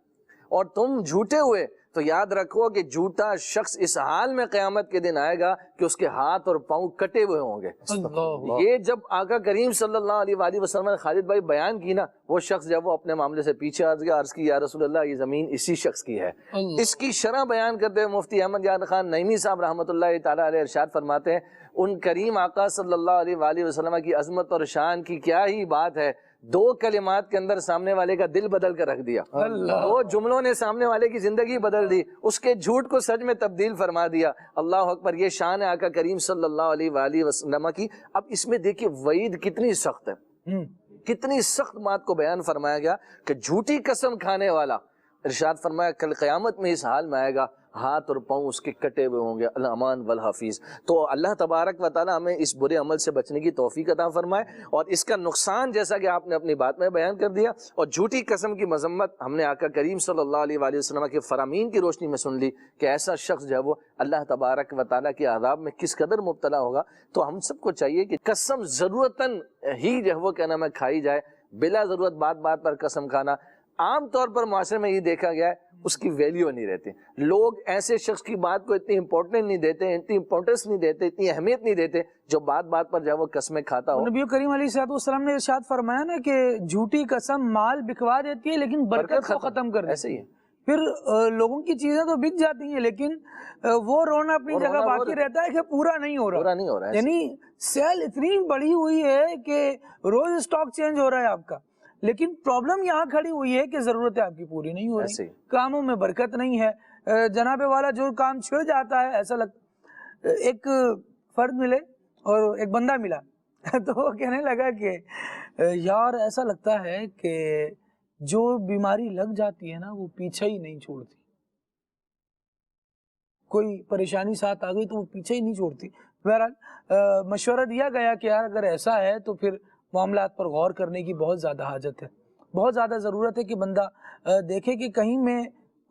اور تم جھوٹے ہوئے تو یاد رکھو کہ جھوٹا شخص اس حال میں قیامت کے دن آئے گا کہ اس کے ہاتھ اور پاؤں کٹے ہوئے ہوں گے. یہ جب آقا کریم صلی اللہ علیہ وآلہ وسلم نے خالد بھائی بیان کی نا, وہ شخص جب وہ اپنے معاملے سے پیچھے عرض کی یا رسول اللہ یہ زمین اسی شخص کی ہے. اس کی شرح بیان کرتے ہوئے مفتی احمد یار خان نعیمی صاحب رحمۃ اللہ تعالیٰ علیہ ارشاد فرماتے ہیں ان کریم آقا صلی اللہ علیہ وآلہ وسلم کی عظمت اور شان کی کیا ہی بات ہے, 2 کلمات کے اندر سامنے والے کا دل بدل کر رکھ دیا. 2 جملوں نے سامنے والے کی زندگی بدل دی, اس کے جھوٹ کو سچ میں تبدیل فرما دیا. اللہ اکبر, یہ شان ہے آقا کریم صلی اللہ علیہ وآلہ وسلم کی. اب اس میں دیکھیے وعید کتنی سخت ہے, کتنی سخت بات کو بیان فرمایا گیا کہ جھوٹی قسم کھانے والا ارشاد فرمایا کل قیامت میں اس حال میں آئے گا, ہاتھ اور پاؤں اس کے کٹے ہوئے ہوں گے. الامان والحفیظ. تو اللہ تبارک و تعالی ہمیں اس برے عمل سے بچنے کی توفیق عطا فرمائے. اور اس کا نقصان جیسا کہ آپ نے اپنی بات میں بیان کر دیا, اور جھوٹی قسم کی مذمت ہم نے آقا کریم صلی اللہ علیہ وآلہ وسلم کے فرامین کی روشنی میں سن لی کہ ایسا شخص جو ہے وہ اللہ تبارک و تعالی کے عذاب میں کس قدر مبتلا ہوگا. تو ہم سب کو چاہیے کہ قسم ضرورتاً ہی جو ہے وہ کیا نام ہے کھائی جائے, بلا ضرورت بات بات پر قسم کھانا عام طور پر معاشرے میں یہ دیکھا گیا ہے اس کی ویلیو نہیں رہتی. لوگ ایسے شخص کی بات کو اتنی امپورٹنٹ نہیں دیتے, اتنی امپورٹنس نہیں دیتے, اتنی اہمیت نہیں دیتے جو بات بات پر جو ہے وہ قسمیں کھاتا ہو. نبی کریم علیہ الصلوۃ والسلام نے ارشاد فرمایا نا کہ جھوٹی قسم مال بکوا دیتی ہے لیکن برکت کو ختم کر دیتی ہے. ایسے ہی ہے. پھر لوگوں کی چیزیں تو بک جاتی ہیں لیکن وہ رونا اپنی جگہ باقی رہتا ہے کہ پورا نہیں ہو رہا. یعنی سیل اتنی بڑی ہوئی ہے کہ روز اسٹاک چینج ہو رہا ہے آپ کا, لیکن پرابلم یہاں کھڑی ہوئی ہے کہ ضرورتیں آپ کی پوری نہیں ہو رہی, کاموں میں برکت نہیں ہے. جناب والا جو کام چھڑ جاتا ہے, ایسا لگتا ایک فرد ملے اور ایک بندہ ملا تو وہ کہنے لگا کہ یار ایسا لگتا ہے کہ جو بیماری لگ جاتی ہے نا وہ پیچھے ہی نہیں چھوڑتی, کوئی پریشانی ساتھ آ گئی تو وہ پیچھے ہی نہیں چھوڑتی. بہرحال مشورہ دیا گیا کہ یار اگر ایسا ہے تو پھر معاملات پر غور کرنے کی بہت زیادہ حاجت ہے, بہت زیادہ ضرورت ہے کہ بندہ دیکھے کہ کہیں میں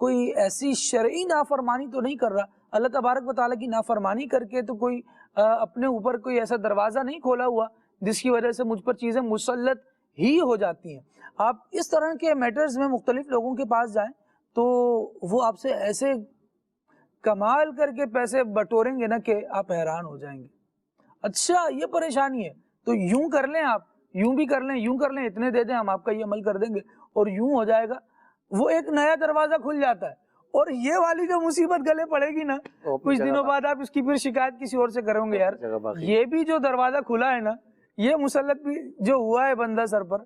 کوئی ایسی شرعی نافرمانی تو نہیں کر رہا, اللہ تبارک و تعالیٰ کی نافرمانی کر کے تو کوئی اپنے اوپر کوئی ایسا دروازہ نہیں کھولا ہوا جس کی وجہ سے مجھ پر چیزیں مسلط ہی ہو جاتی ہیں. آپ اس طرح کے میٹرز میں مختلف لوگوں کے پاس جائیں تو وہ آپ سے ایسے کمال کر کے پیسے بٹوریں گے نا کہ آپ حیران ہو جائیں گے. اچھا یہ پریشانی ہے تو یوں کر لیں, آپ یوں بھی کر لیں, یوں کر لیں, اتنے دے دیں, ہم آپ کا یہ عمل کر دیں گے, اور یوں ہو جائے گا. وہ ایک نیا دروازہ کھل جاتا ہے. اور یہ والی جو مصیبت گلے پڑے گی نا, کچھ دنوں بعد آپ اس کی پھر شکایت کسی اور سے کریں گے, یار یہ بھی جو دروازہ کھلا ہے نا, یہ مسلط بھی جو ہوا ہے بندہ سر پر,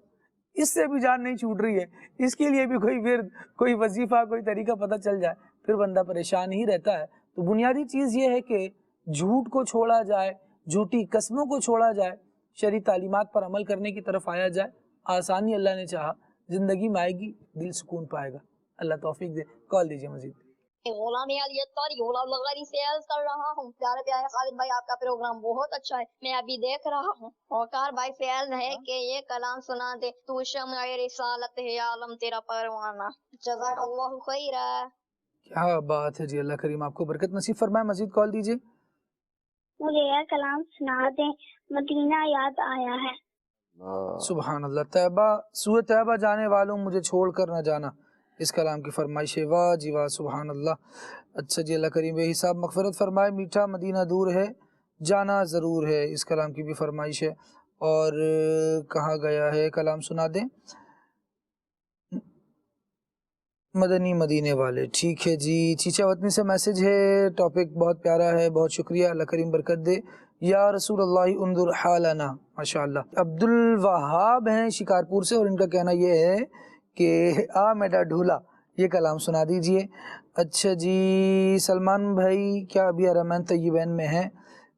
اس سے بھی جان نہیں چھوٹ رہی ہے, اس کے لیے بھی کوئی ورد, کوئی وظیفہ, کوئی طریقہ پتہ چل جائے, پھر بندہ پریشان ہی رہتا ہے. تو بنیادی چیز یہ ہے کہ جھوٹ کو چھوڑا جائے, جھوٹی قسموں کو چھوڑا جائے, شرعی تعلیمات پر عمل کرنے کی طرف آیا جائے, آسانی اللہ نے چاہا زندگی میں آئے گی، دل سکون پائے گا. اللہ توفیق دے. کال دیجیے مزید. غلام علی اطاری غلام لغاری سے عرض کر رہا ہوں. پیارے پیارے خالد بھائی آپ کا پروگرام بہت اچھا ہے، میں ابھی دیکھ رہا ہوں. وقار بھائی سے عرض ہے کہ یہ کلام سنا دے. تو شمع رسالت ہے عالم تیرا پروانہ. جزاک اللہ خیرہ. کیا بات ہے جی، اللہ کریم آپ کو برکت نصیب فرمائے. مزید کال دیجیے. مجھے یہ کلام سنا دیں، مدینہ یاد آیا ہے. سبحان اللہ. طیبہ، سوئے طیبہ جانے والوں مجھے چھوڑ کر نہ جانا، اس کلام کی فرمائش ہے. واہ جی واہ، سبحان اللہ. اچھا جی، اللہ کریم بے حساب مغفرت فرمائے. میٹھا مدینہ دور ہے جانا ضرور ہے، اس کلام کی بھی فرمائش ہے. اور کہا گیا ہے کلام سنا دیں مدنی مدینے والے. ٹھیک ہے جی. چیچا وطنی سے میسج ہے، ٹاپک بہت پیارا ہے، بہت شکریہ، اللہ کریم برکت دے. یا رسول اللہ انظر حالنا. ماشاء اللہ. عبد الوہاب ہیں شکارپور سے، اور ان کا کہنا یہ ہے کہ آ میڈا ڈھولا، یہ کلام سنا دیجئے. اچھا جی. سلمان بھائی کیا ابھی حرمین طیبین میں ہیں؟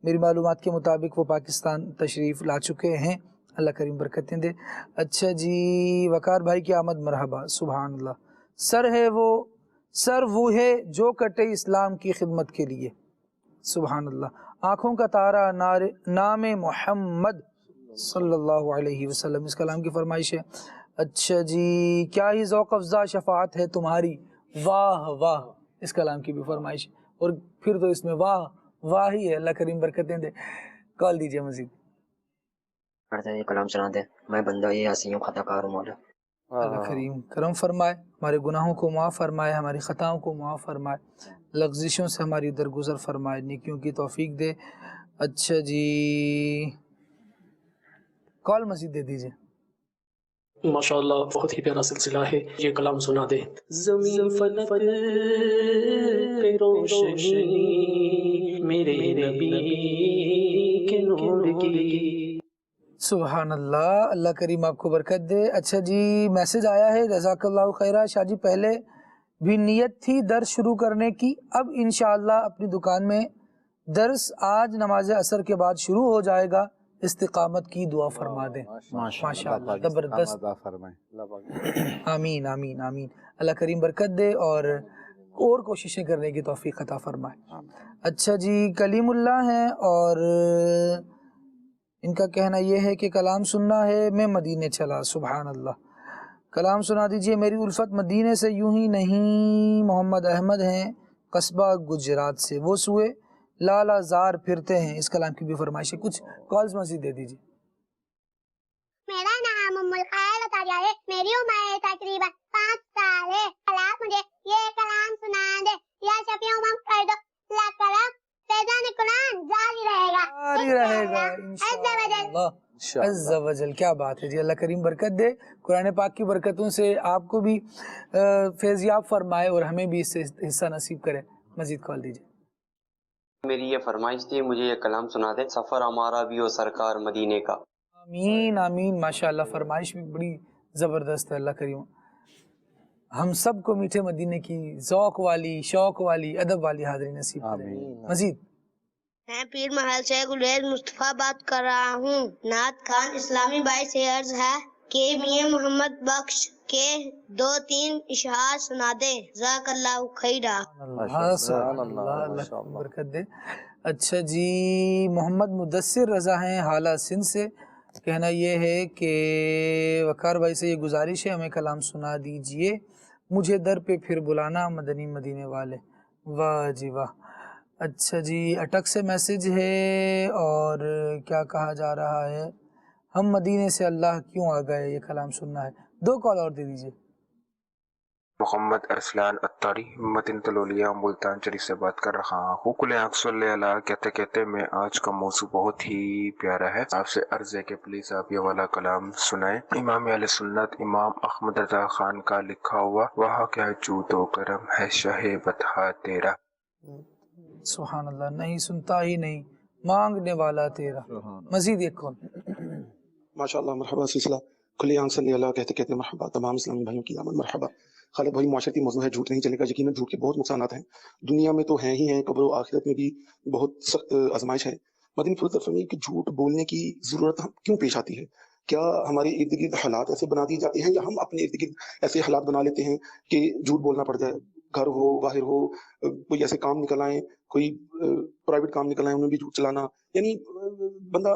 میری معلومات کے مطابق وہ پاکستان تشریف لا چکے ہیں، اللہ کریم برکتیں دے. اچھا جی. وقار بھائی کی آمد مرحبا. سبحان اللہ. سر وہ ہے جو کٹے اسلام کی خدمت کے لیے. سبحان اللہ. آنکھوں کا تارا نام محمد صلی اللہ علیہ وسلم، اس کلام کی فرمائش ہے. اچھا جی. کیا ہی ذوق افزا شفاعت ہے تمہاری، واہ واہ، اس کلام کی بھی فرمائش ہے. اور پھر تو اس میں واہ واہ ہی ہے، اللہ کریم برکتیں دے. کال دیجیے مزید. یہ کلام سنا دے، میں بندہ یہ ہوں، خطا کار ہوں مولا. اللہ کریم کرم فرمائے، ہمارے گناہوں کو معاف فرمائے، ہماری خطاؤں کو معاف فرمائے، لغزشوں سے ہماری درگزر فرمائے، نیکیوں کی توفیق دے. اچھا جی. کال مزید دے دیجیے. ماشاءاللہ بہت ہی پیارا سلسلہ ہے، یہ کلام سنا دے. زمین فلک پہ روشنی میرے نبی کے نور کی. سبحان اللہ، اللہ کریم آپ کو برکت دے. اچھا جی. میسج آیا ہے، جزاک اللہ خیرہ. شاہ جی پہلے بھی نیت تھی درس شروع کرنے کی، اب انشاءاللہ اپنی دکان میں درس آج نماز عصر کے بعد شروع ہو جائے گا. استقامت کی دعا فرما دیں. ماشاءاللہ، زبردست. آمین آمین آمین. اللہ کریم برکت دے اور کوششیں کرنے کی توفیق عطا فرمائے. اچھا جی. کلیم اللہ ہیں اور ان کا کہنا یہ ہے کہ کلام سننا ہے، میں مدینے چلا. سبحان اللہ. کلام سنا دیجئے. میری الفت مدینے سے یوں ہی نہیں. محمد احمد ہیں قصبہ گجرات سے، وہ سوئے لالا زار پھرتے ہیں، اس کلام کی بھی فرمائش ہے. کچھ کالز مزید دے دیجئے. میرا نام ام الخیر عطاریہ ہے، میری عمر ہے تقریباً 5 سال ہے. آپ مجھے یہ کلام سنا دے. یا شفیع امم کر دو. اللہ کرم فیضان قرآن جاری رہے گا انشاءاللہ عز و جل. کیا بات ہے جی، اللہ کریم برکت دے. قرآن پاک کی برکتوں سے آپ کو بھی فیضیاب فرمائے اور ہمیں بھی اس سے حصہ نصیب کرے. مزید کال دیجئے. میری یہ فرمائش تھی، مجھے یہ کلام سنا دے. سفر ہمارا بھی ہو سرکار مدینے کا. آمین آمین. ماشاءاللہ، فرمائش بھی بڑی زبردست ہے. اللہ کریم ہم سب کو میٹھے مدینے کی ذوق والی، شوق والی، ادب والی حاضری نصیب کرے. مزید. میں پیر محل سے گلیز مصطفیٰ بات کر رہا ہوں. نعت خان اسلامی بھائی سے عرض ہے کہ میاں محمد بخش کے 2-3 اشعار سنا دے. جزاک اللہ خیرہ. سبحان اللہ، اللہ برکت دے. اچھا جی. محمد مدثر رضا ہیں حالہ سندھ سے، کہنا یہ ہے کہ وقار بھائی سے یہ گزارش ہے ہمیں کلام سنا دیجئے. مجھے در پہ پھر بلانا مدنی مدینے والے. واہ جی واہ. اچھا جی. اٹک سے میسج ہے اور کیا کہا جا رہا ہے، ہم مدینے سے اللہ کیوں آ گئے، یہ کلام سننا ہے. 2 کال اور دے دیجئے. محمد ارسلان اتاری مدینہ تلولیہ ملتان شریف سے بات کر رہا ہوں. کل آنکھ صلی اللہ کہتے کہتے میں آج کا موضوع بہت ہی پیارا ہے. آپ سے عرض ہے کہ پلیز آپ یہ والا کلام سنائیں. امام اہل سنت امام احمد رضا خان کا لکھا ہوا، وہاں کیا جود و کرم ہے شہ بطحا تیرا. سبحان اللہ. نہیں سنتا ہی نہیں مانگنے والا تیرا. مزید ایک کال. ماشاءاللہ. مرحبا. سلسلہ کھلی آنکھ صلی اللہ کہتے کہتے مرحبا. تمام اسلامی بھائیوں کی آمد مرحبا. خالد بھائی، معاشرتی موضوع ہے، جھوٹ نہیں چلے گا. یقیناً جھوٹ کے بہت نقصانات ہیں، دنیا میں تو ہیں ہی ہیں، قبر و آخرت میں بھی بہت سخت آزمائش ہے. مدنی پھول فرمائیں کہ جھوٹ بولنے کی ضرورت کیوں پیش آتی ہے. کیا ہمارے ارد گرد حالات ایسے بنا دیے جاتے ہیں یا ہم اپنے ارد گرد ایسے حالات بنا لیتے ہیں کہ جھوٹ بولنا پڑ جائے؟ گھر ہو باہر ہو کوئی ایسے کام نکل آئیں, کوئی پرائیویٹ کام نکل آئیں, انہیں بھی جھوٹ چلانا, یعنی بندہ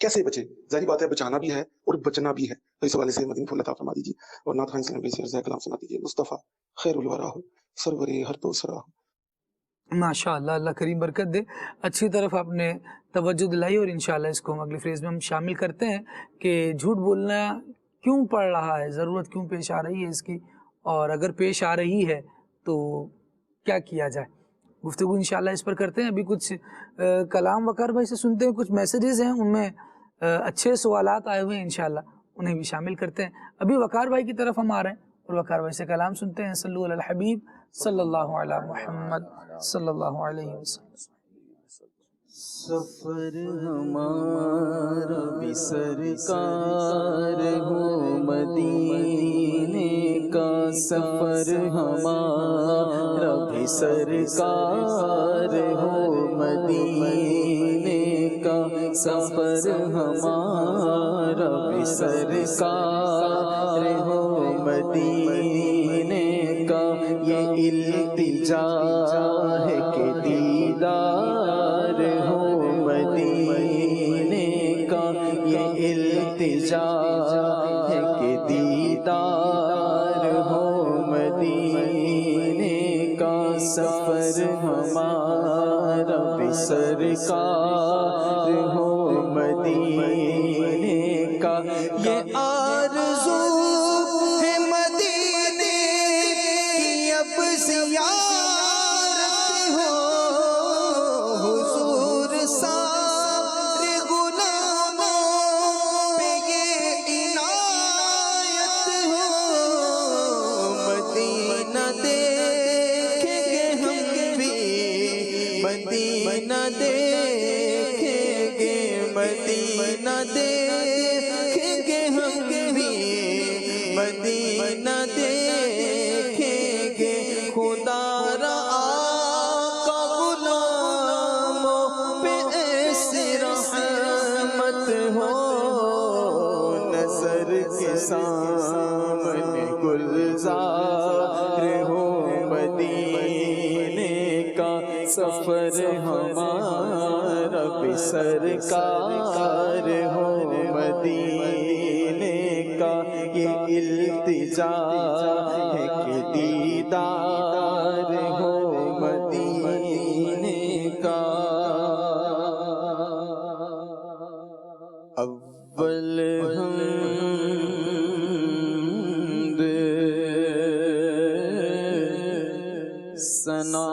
کیسے بچے؟ ظاہری بات ہے بچانا بھی ہے اور بچنا بھی ہے. تو اس حوالے سے مدنی پھول عطا فرما دیجیے اور نعت خوانی اسلام سے عرض کلام سنا دیجیے. مصطفیٰ خیر الورا ہو سرور ہر تو سرا ہو. ماشاء اللہ, اللہ کریم برکت دے. اچھی طرف آپ نے توجہ دلائی اور انشاءاللہ اس کو ہم اگلی فریز میں ہم شامل کرتے ہیں کہ جھوٹ بولنا کیوں پڑ رہا ہے, ضرورت کیوں پیش آ رہی ہے اس کی, اور اگر پیش آ رہی ہے تو کیا کیا جائے. گفتگو انشاءاللہ اس پر کرتے ہیں. ابھی کچھ کلام وقار بھائی سے سنتے ہیں, کچھ میسیجز ہیں ان میں اچھے سوالات آئے ہوئے ہیں, انشاءاللہ انہیں بھی شامل کرتے ہیں. ابھی وقار بھائی کی طرف ہم آ رہے ہیں اور وقار بھائی سے کلام سنتے ہیں. صلو علی الحبیب صلی اللہ علی محمد صلی اللہ علیہ وسلم. سفر ہمارا بھی سرکار ہو مدینے کا, سفر ہمارا بھی سرکار ہو مدینے کا, سفر ہمارا بھی سرکار ہو مدینے کا. یہ التجا ہے کہ دیدار ہو مدینے کا, یہ التجا ہے کہ دیدار ہو مدینے کا. سفر ہمارا بھی سرکار ہو مدینے کا. یہ آرزو ہے مدینے کی اب زیارت ہو, حضور سارے غلاموں پہ یہ عنایت ہو. مدینہ دیکھیں گے ہم بھی, مدینہ دیکھیں گے, مدینہ دیکھیں گے ہم بھی, مدینہ دیکھیں گے. خدا را آقا غلاموں پہ ایسی رحمت ہو, نظر کے سامنے گلزار ہو مدینے کا. سفر ہمارا بھی سرکار ہو مدینے کا. یہ التجا ہے کہ دیدار ہو مدینے کا. اول حمد ثنا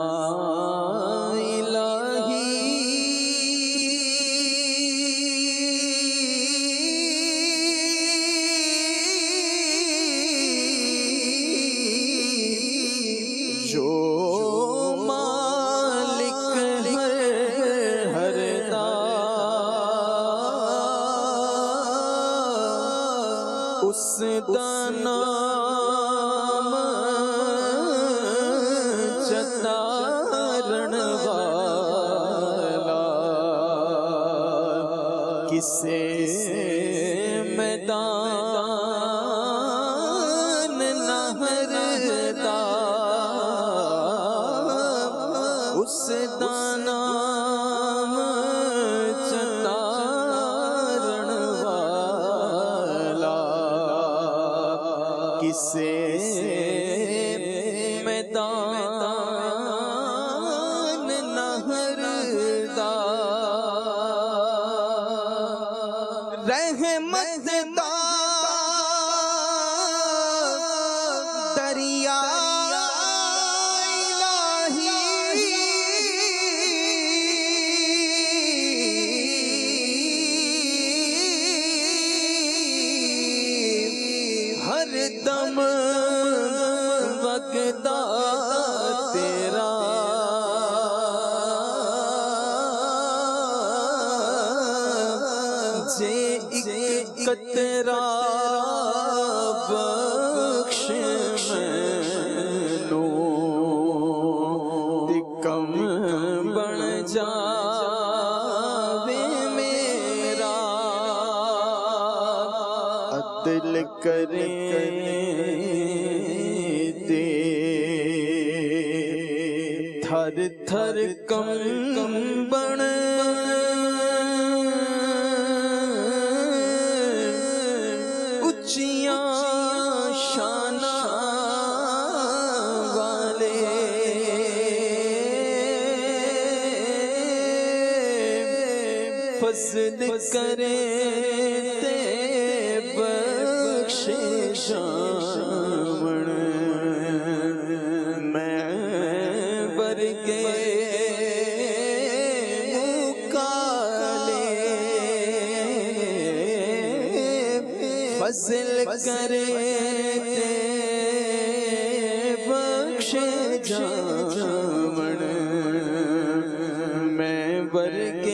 اس کا نام چتارن والا, کسے میدان نہردا, اس کا نام چتارن والا, کسے میدان نہردا. رحمت دا دریا ہر دم وقتا تیرا جے ایک قطرہ بخش مینوں تے کم بن جاوے میرا. دل کرے دے تھر تھر کمبن اچیاں شانہ والے فضل کرے تے بخش شامن میں برگے مکالے فضل کرے تے بخش جامن میں برگے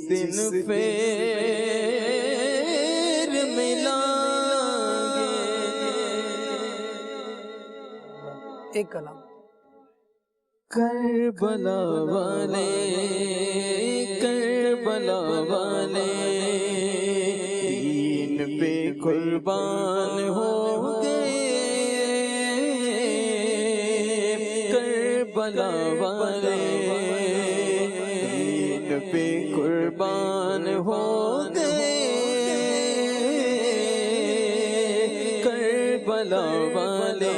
دن پھر ملیں گے. ایک کلام. کربلا والے کربلا والے دین پہ قربان ہو گئے. کربلا والے پہ قربان ہو گئے. کربلا والے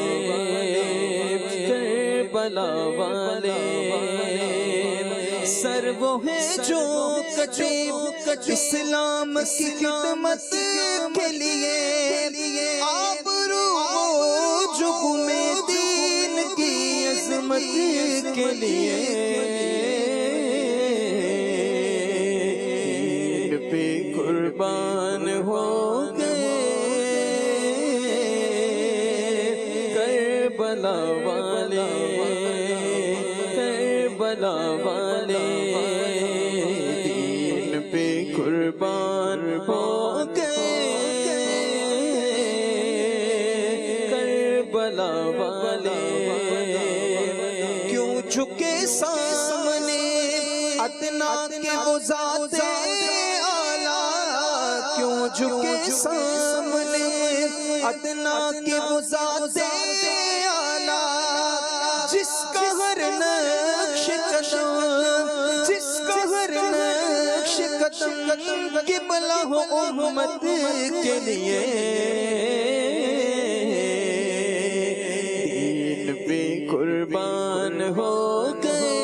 کربلا والے سر وہ ہیں جو کٹے اسلام کی خدمت کے لیے. آبرو جو گمے دین کی عظمت کے لیے. قربان ہو گئے. کربلا والے کربلا والے دین پہ قربان ہو گئے. کربلا والے کیوں جھکے سامنے ادنا کے وہ ذات کیوں جھکے سامنے ادنا کے وہ ذات اعلیٰ جس کا ہر نقش قدم جس کا ہر نقش قدم قبلہ ہو امت کے لیے. دین پہ قربان ہو گئے.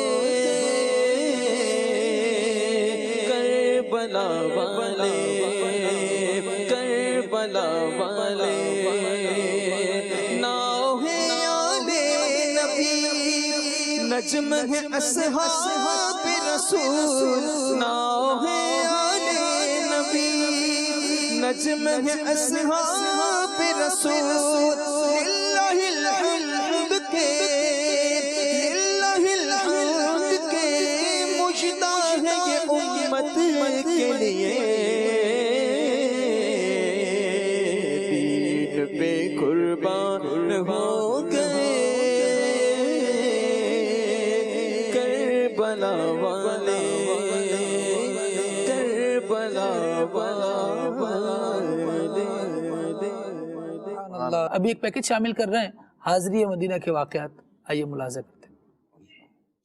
کربلا والے کربلا والے ناؤ ہے آل نبی نجم ہے اصحاب رسول. ناؤ ہے آل نبی نجم ہے اصحاب رسول. للہ الحمد کے للہ الحمد کے مجدہ ہے یہ امت کے لیے. پہ قربان ہو گئے. کربلا والے کربلا والے. ابھی ایک پیکج شامل کر رہے ہیں حاضری مدینہ کے واقعات. آئیے ملاحظہ کرتے ہیں.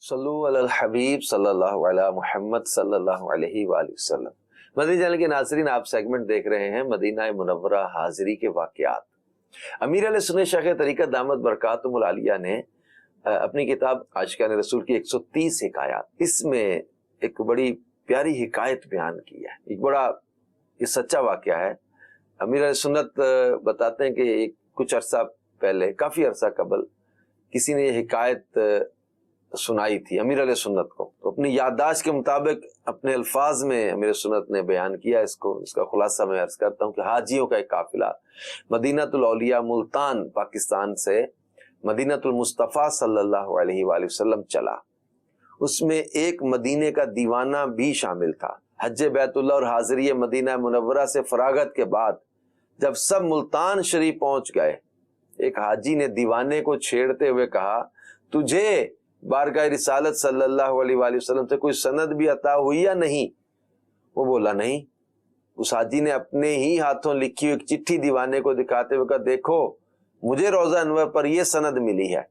صلو علی الحبیب صلی اللہ علیہ محمد صلی اللہ علیہ وآلہ وسلم. مدنی چینل کے ناظرین، آپ سیگمنٹ دیکھ رہے ہیں مدینہ منورہ حاضری کے واقعات. امیر علیہ سنت شیخ طریقت دامت برکاتہم العالیہ نے اپنی کتاب عاشقان رسول کی 130 حکایات، اس میں ایک بڑی پیاری حکایت بیان کی ہے. ایک بڑا یہ سچا واقعہ ہے. امیر علیہ سنت بتاتے ہیں کہ کچھ عرصہ پہلے، کافی عرصہ قبل، کسی نے یہ حکایت سنائی تھی امیر علیہ سنت کو. تو اپنی یادداشت کے مطابق اپنے الفاظ میں امیر سنت نے بیان کیا اس کو. اس کا خلاصہ میں عرض کرتا ہوں کہ حاجیوں کا ایک قافلہ مدینۃ الاولیاء ملتان پاکستان سے مدینۃ المصطفیٰ صلی اللہ علیہ وآلہ وسلم چلا. اس میں ایک مدینے کا دیوانہ بھی شامل تھا. حج بیت اللہ اور حاضری مدینہ منورہ سے فراغت کے بعد جب سب ملتان شریف پہنچ گئے، ایک حاجی نے دیوانے کو چھیڑتے ہوئے کہا، تجھے بارگاہ رسالت صلی اللہ علیہ وآلہ وسلم سے کوئی سند بھی عطا ہوئی یا نہیں؟ وہ بولا نہیں. اس حاجی نے اپنے ہی ہاتھوں لکھی ہوئی ایک چٹھی دیوانے کو دکھاتے ہوئے کہا، دیکھو مجھے روضہ انور پر یہ سند ملی ہے،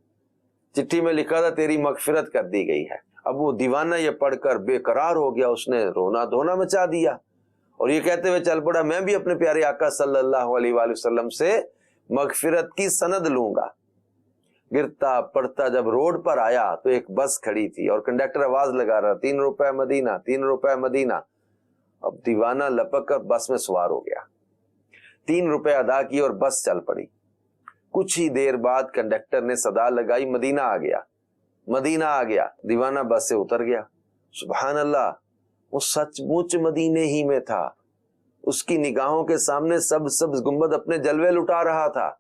چٹھی میں لکھا تھا تیری مغفرت کر دی گئی ہے. اب وہ دیوانہ یہ پڑھ کر بے قرار ہو گیا، اس نے رونا دھونا مچا دیا اور یہ کہتے ہوئے چل پڑا، میں بھی اپنے پیارے آقا صلی اللہ علیہ وآلہ وسلم سے مغفرت کی سند لوں گا. گرتا پڑتا جب روڈ پر آیا تو ایک بس کھڑی تھی اور کنڈکٹر آواز لگا رہا، 3 روپے مدینہ، 3 روپے مدینہ. اب دیوانہ لپک کر بس میں سوار ہو گیا، 3 روپے ادا کی اور بس چل پڑی. کچھ ہی دیر بعد کنڈکٹر نے صدا لگائی، مدینہ آ گیا، مدینہ آ گیا. دیوانہ بس سے اتر گیا. سبحان اللہ، وہ سچ مچ مدینے ہی میں تھا. اس کی نگاہوں کے سامنے سبز گنبد اپنے جلوے لٹا رہا تھا.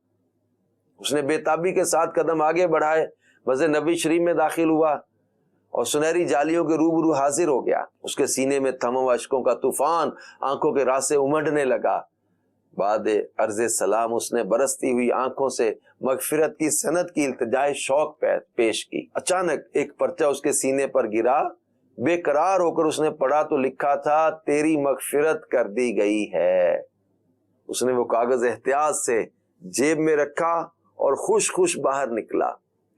اس نے بے تابی کے ساتھ قدم آگے بڑھائے، مسجد نبی شریف میں داخل ہوا اور سنہری جالیوں کے روبرو حاضر ہو گیا. اس کے سینے میں تھما ہوا اشکوں کا طوفان آنکھوں کے راستے امڈنے لگا. بعد عرض سلام اس نے برستی ہوئی آنکھوں سے مغفرت کی سند کی التجائے شوق پیش کی. اچانک ایک پرچہ اس کے سینے پر گرا. بے قرار ہو کر اس نے پڑھا تو لکھا تھا، تیری مغفرت کر دی گئی ہے. اس نے وہ کاغذ احتیاط سے جیب میں رکھا اور خوش باہر نکلا.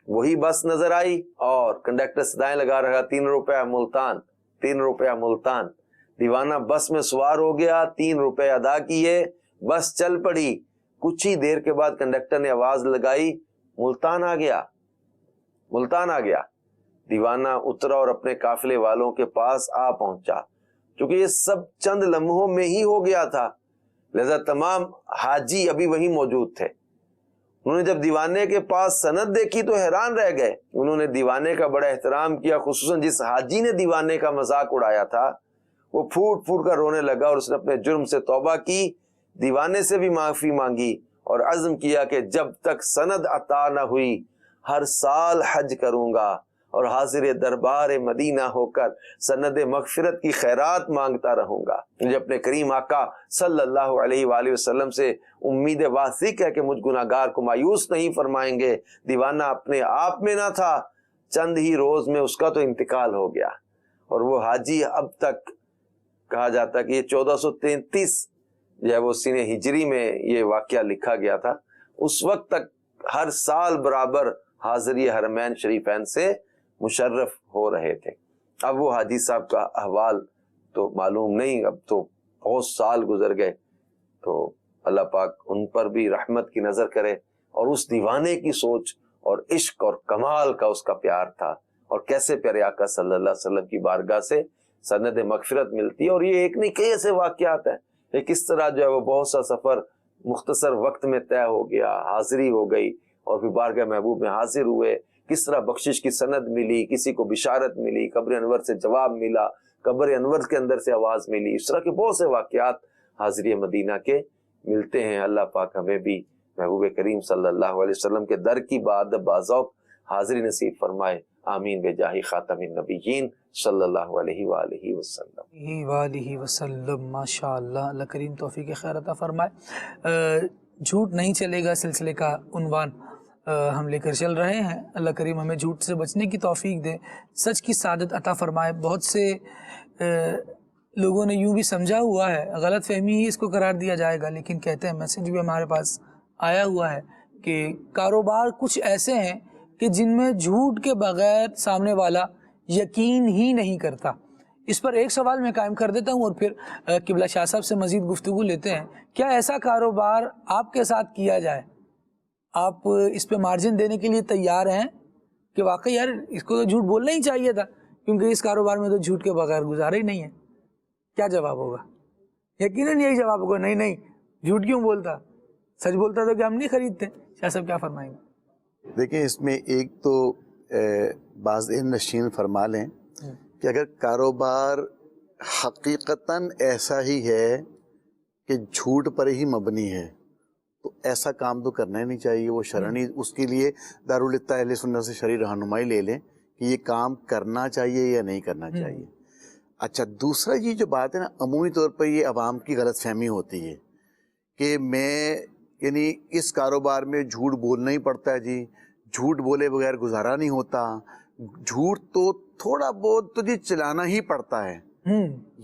وہی بس نظر آئی اور کنڈکٹر صدائیں لگا رہا، 3 روپے ملتان، 3 روپے ملتان. دیوانہ بس میں سوار ہو گیا، 3 روپے ادا کیے، بس چل پڑی. کچھ ہی دیر کے بعد کنڈکٹر نے آواز لگائی، ملتان آ گیا، ملتان آ گیا. دیوانہ اترا اور اپنے قافلے والوں کے پاس آ پہنچا. کیونکہ یہ سب چند لمحوں میں ہی ہو گیا تھا، لہذا تمام حاجی ابھی وہیں موجود تھے. انہوں نے جب دیوانے کے پاس سند دیکھی تو حیران رہ گئے. انہوں نے دیوانے کا بڑا احترام کیا، خصوصاً جس حاجی نے دیوانے کا مذاق اڑایا تھا وہ پھوٹ پھوٹ کر رونے لگا اور اس نے اپنے جرم سے توبہ کی، دیوانے سے بھی معافی مانگی اور عزم کیا کہ جب تک سند عطا نہ ہوئی ہر سال حج کروں گا اور حاضر دربار مدینہ ہو کر سند مغفرت کی خیرات مانگتا رہوں گا. مجھے اپنے کریم آقا صلی اللہ علیہ وآلہ وسلم سے امید واثق ہے کہ مجھ گناہگار کو مایوس نہیں فرمائیں گے. دیوانہ اپنے آپ میں نہ تھا، چند ہی روز میں اس کا تو انتقال ہو گیا. اور وہ حاجی اب تک کہا جاتا کہ یہ 1433 جو ہے وہ سینہ ہجری میں یہ واقعہ لکھا گیا تھا، اس وقت تک ہر سال برابر حاضری حرمین شریفین سے مشرف ہو رہے تھے. اب وہ حاجی صاحب کا احوال تو معلوم نہیں، اب تو بہت سال گزر گئے. تو اللہ پاک ان پر بھی رحمت کی نظر کرے. اور اس دیوانے کی سوچ اور عشق اور کمال کا اس کا پیار تھا، اور کیسے پیارے آقا صلی اللہ علیہ وسلم کی بارگاہ سے سند مغفرت ملتی ہے. اور یہ ایک نہیں کئی ایسے واقعات ہیں کہ کس طرح جو ہے وہ بہت سا سفر مختصر وقت میں طے ہو گیا، حاضری ہو گئی اور پھر بارگاہ محبوب میں حاضر ہوئے. کس طرح بخشش کی سند ملی، کسی کو بشارت ملی، قبر انور سے جواب ملا، قبر انور کے اندر سے آواز ملی. اس طرح کے بہت سے واقعات حاضری مدینہ کے ملتے ہیں. اللہ پاک ہمیں بھی محبوب کریم صلی اللہ علیہ وسلم کے در کی باذوق حاضری نصیب فرمائے. آمین بجاہ خاتم النبیین صلی اللہ علیہ وآلہ وسلم. ماشاء اللہ، اللہ کریم توفیق خیر عطا فرمائے. جھوٹ نہیں چلے گا سلسلے کا عنوان ہم لے کر چل رہے ہیں. اللہ کریم ہمیں جھوٹ سے بچنے کی توفیق دے، سچ کی سعادت عطا فرمائے. بہت سے لوگوں نے یوں بھی سمجھا ہوا ہے، غلط فہمی ہی اس کو قرار دیا جائے گا، لیکن کہتے ہیں میسج بھی ہمارے پاس آیا ہوا ہے کہ کاروبار کچھ ایسے ہیں کہ جن میں جھوٹ کے بغیر سامنے والا یقین ہی نہیں کرتا. اس پر ایک سوال میں قائم کر دیتا ہوں اور پھر قبلہ شاہ صاحب سے مزید گفتگو لیتے ہیں. کیا ایسا کاروبار آپ کے ساتھ کیا جائے، آپ اس پہ مارجن دینے کے لیے تیار ہیں کہ واقعی یار اس کو تو جھوٹ بولنا ہی چاہیے تھا کیونکہ اس کاروبار میں تو جھوٹ کے بغیر گزارا ہی نہیں ہے؟ کیا جواب ہوگا؟ یقیناً یہی جواب ہوگا، نہیں نہیں جھوٹ کیوں بولتا، سچ بولتا تو کہ ہم نہیں خریدتے. شاہ صاحب کیا فرمائیں گے؟ دیکھیں اس میں ایک تو بعض نشین فرما لیں کہ اگر کاروبار حقیقتاً ایسا ہی ہے کہ جھوٹ پر ہی مبنی ہے تو ایسا کام تو کرنا ہی نہیں چاہیے. وہ شرعی اس کے لیے دارالفتہ اہل سنت سے شرعی رہنمائی لے لیں کہ یہ کام کرنا چاہیے یا نہیں کرنا چاہیے. اچھا دوسرا یہ جو بات ہے نا، عمومی طور پر یہ عوام کی غلط فہمی ہوتی ہے کہ میں یعنی اس کاروبار میں جھوٹ بولنا ہی پڑتا ہے جی، جھوٹ بولے بغیر گزارا نہیں ہوتا، جھوٹ تو تھوڑا بہت تو جی چلانا ہی پڑتا ہے.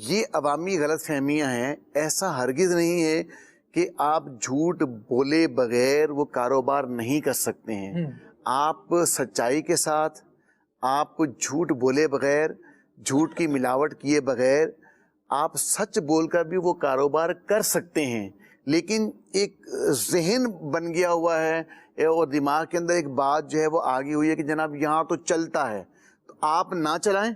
یہ عوامی غلط فہمیاں ہیں. ایسا ہرگز نہیں ہے کہ آپ جھوٹ بولے بغیر وہ کاروبار نہیں کر سکتے ہیں. آپ سچائی کے ساتھ، آپ جھوٹ بولے بغیر، جھوٹ کی ملاوٹ کیے بغیر آپ سچ بول کر بھی وہ کاروبار کر سکتے ہیں. لیکن ایک ذہن بن گیا ہوا ہے اور دماغ کے اندر ایک بات جو ہے وہ آگی ہوئی ہے کہ جناب یہاں تو چلتا ہے، تو آپ نہ چلائیں،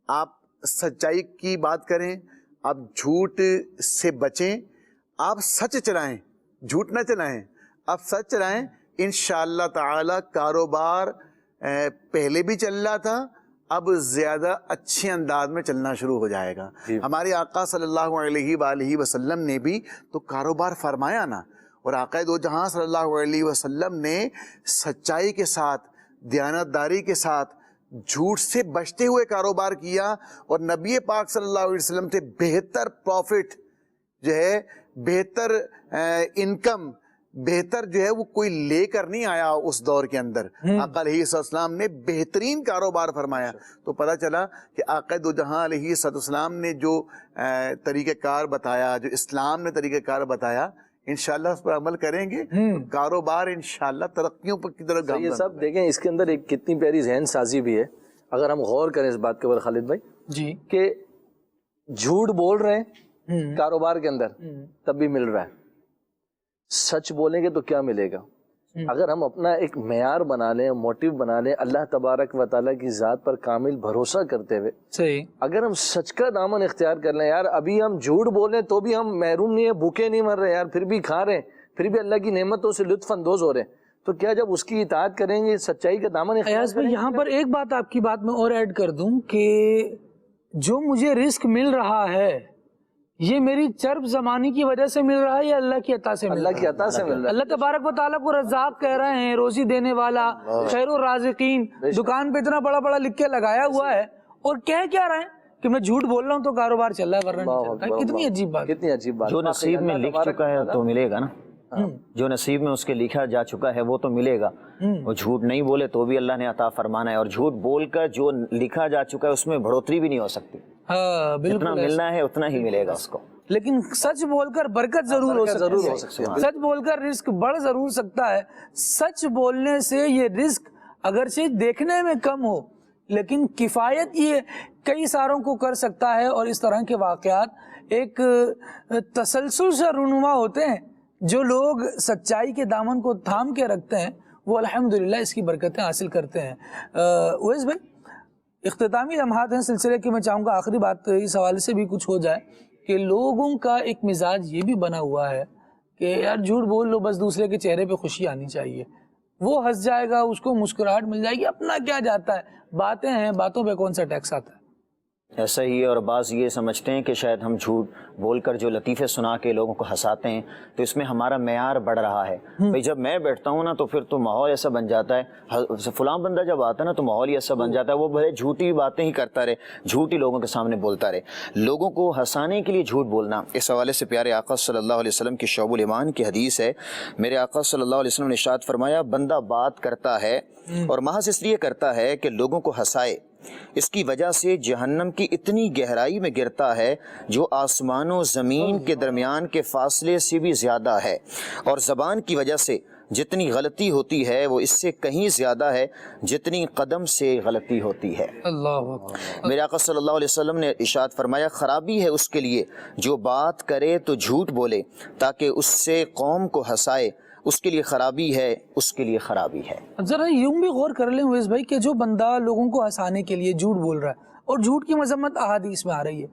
آپ سچائی کی بات کریں، آپ جھوٹ سے بچیں، آپ سچ چلائیں، جھوٹ نہ چلائیں، آپ سچ چلائیں. انشاءاللہ تعالی کاروبار پہلے بھی چل رہا تھا، اب زیادہ اچھے انداز میں چلنا شروع ہو جائے گا. ہمارے آقا صلی اللہ علیہ وآلہ وسلم نے بھی تو کاروبار فرمایا نا، اور آقا دو جہاں صلی اللہ علیہ وسلم نے سچائی کے ساتھ، دیانتداری کے ساتھ، جھوٹ سے بچتے ہوئے کاروبار کیا، اور نبی پاک صلی اللہ علیہ وسلم سے بہتر پروفٹ جو ہے، بہتر انکم، بہتر جو ہے وہ کوئی لے کر نہیں آیا اس دور کے اندر. آقا علیہ السلام نے بہترین کاروبار فرمایا. تو پتہ چلا کہ آقا دو جہاں علیہ السلام نے جو طریقہ کار بتایا، جو اسلام نے طریقہ کار بتایا، انشاءاللہ اس پر عمل کریں گے، کاروبار انشاءاللہ ترقیوں پر کی طرف گامزن. یہ سب دیکھیں اس کے اندر ایک کتنی پیاری ذہن سازی بھی ہے اگر ہم غور کریں اس بات کے اوپر خالد بھائی جی، کہ جھوٹ بول رہے ہیں کاروبار کے اندر تب بھی مل رہا ہے، سچ بولیں گے تو کیا ملے گا؟ اگر ہم اپنا ایک معیار بنا لیں، موٹیو بنا لیں اللہ تبارک و تعالیٰ کی ذات پر کامل بھروسہ کرتے ہوئے، صحیح، اگر اگر ہم سچ کا دامن اختیار کر لیں، یار ابھی ہم جھوٹ بولیں تو بھی ہم محروم نہیں ہیں، بھوکے نہیں مر رہے یار، پھر بھی کھا رہے ہیں، پھر بھی اللہ کی نعمتوں سے لطف اندوز ہو رہے ہیں، تو کیا جب اس کی اطاعت کریں گے، سچائی کا دامن اختیار ایاز کریں بھائی گے؟ یہاں پر ایک بات آپ کی بات میں اور ایڈ کر دوں کہ جو مجھے رزق مل رہا ہے یہ میری چرب زمانی کی وجہ سے مل رہا ہے یا اللہ کی عطا سے مل رہا ہے؟ اللہ کی عطا سے مل رہا ہے. اللہ تبارک و تعالیٰ کو رزاق کہہ رہے ہیں، روزی دینے والا، خیر الرازقین، دکان پہ اتنا بڑا بڑا لکھ کے لگایا ہوا ہے، اور کہہ کیا رہے ہیں کہ میں جھوٹ بول رہا ہوں تو کاروبار چل رہا ہے ورنہ نہیں چلتا ہے. کتنی عجیب بات، کتنی عجیب بات. جو نصیب میں لکھ چکا ہے تو ملے گا نا، جو نصیب میں اس کے لکھا جا چکا ہے وہ تو ملے گا. وہ جھوٹ نہیں بولے تو بھی اللہ نے عطا فرمانا ہے، اور جھوٹ بول کر جو لکھا جا چکا ہے اس میں بڑھوتری بھی نہیں ہو سکتی. ہاں بالکل، جتنا ملنا ہے اتنا ہی ملے گا اس کو. لیکن سچ بول کر برکت ضرور ہو سکتی ہے، سچ بول کر رزق بڑھ ضرور سکتا ہے. سچ بولنے سے یہ رزق اگرچہ دیکھنے میں کم ہو لیکن کفایت یہ کئی ساروں کو کر سکتا ہے. اور اس طرح کے واقعات ایک تسلسل سے رونما ہوتے ہیں. جو لوگ سچائی کے دامن کو تھام کے رکھتے ہیں وہ الحمدللہ اس کی برکتیں حاصل کرتے ہیں. اویس بھائی اختتامی لمحات ہیں سلسلے کے، میں چاہوں گا آخری بات اس حوالے سے بھی کچھ ہو جائے کہ لوگوں کا ایک مزاج یہ بھی بنا ہوا ہے کہ یار جھوٹ بول لو بس دوسرے کے چہرے پہ خوشی آنی چاہیے، وہ ہنس جائے گا، اس کو مسکراہٹ مل جائے گی، اپنا کیا جاتا ہے، باتیں ہیں، باتوں پہ کون سا ٹیکس آتا ہے. ایسا ہی ہے. اور بعض یہ سمجھتے ہیں کہ شاید ہم جھوٹ بول کر جو لطیفے سنا کے لوگوں کو ہنساتے ہیں تو اس میں ہمارا معیار بڑھ رہا ہے. بھئی جب میں بیٹھتا ہوں نا تو پھر تو ماحول ایسا بن جاتا ہے، فلاں بندہ جب آتا ہے نا تو ماحول ہی ایسا بن جاتا ہے، وہ بھلے جھوٹی باتیں ہی کرتا رہے، جھوٹی لوگوں کے سامنے بولتا رہے. لوگوں کو ہنسانے کے لیے جھوٹ بولنا، اس حوالے سے پیارے آقا صلی اللہ علیہ وسلم کی شعب الایمان کی حدیث ہے. میرے آقا صلی اللہ علیہ وسلم نے ارشاد فرمایا، بندہ بات کرتا ہے اور محض اس لیے کرتا ہے کہ لوگوں کو ہنسائے، اس کی وجہ سے جہنم کی اتنی گہرائی میں گرتا ہے جو آسمان و زمین کے درمیان کے فاصلے سے بھی زیادہ ہے، اور زبان کی وجہ سے جتنی غلطی ہوتی ہے وہ اس سے کہیں زیادہ ہے جتنی قدم سے غلطی ہوتی ہے. اللہ اکبر. میرے آقا صلی اللہ علیہ وسلم نے ارشاد فرمایا، خرابی ہے اس کے لیے جو بات کرے تو جھوٹ بولے تاکہ اس سے قوم کو ہنسائے، اس کے لیے خرابی ہے، اس کے لیے خرابی ہے. ذرا یوں بھی غور کر لیں اویس بھائی کہ جو بندہ لوگوں کو ہنسانے کے لیے جھوٹ بول رہا ہے اور جھوٹ کی مذمت احادیث میں آ رہی ہے،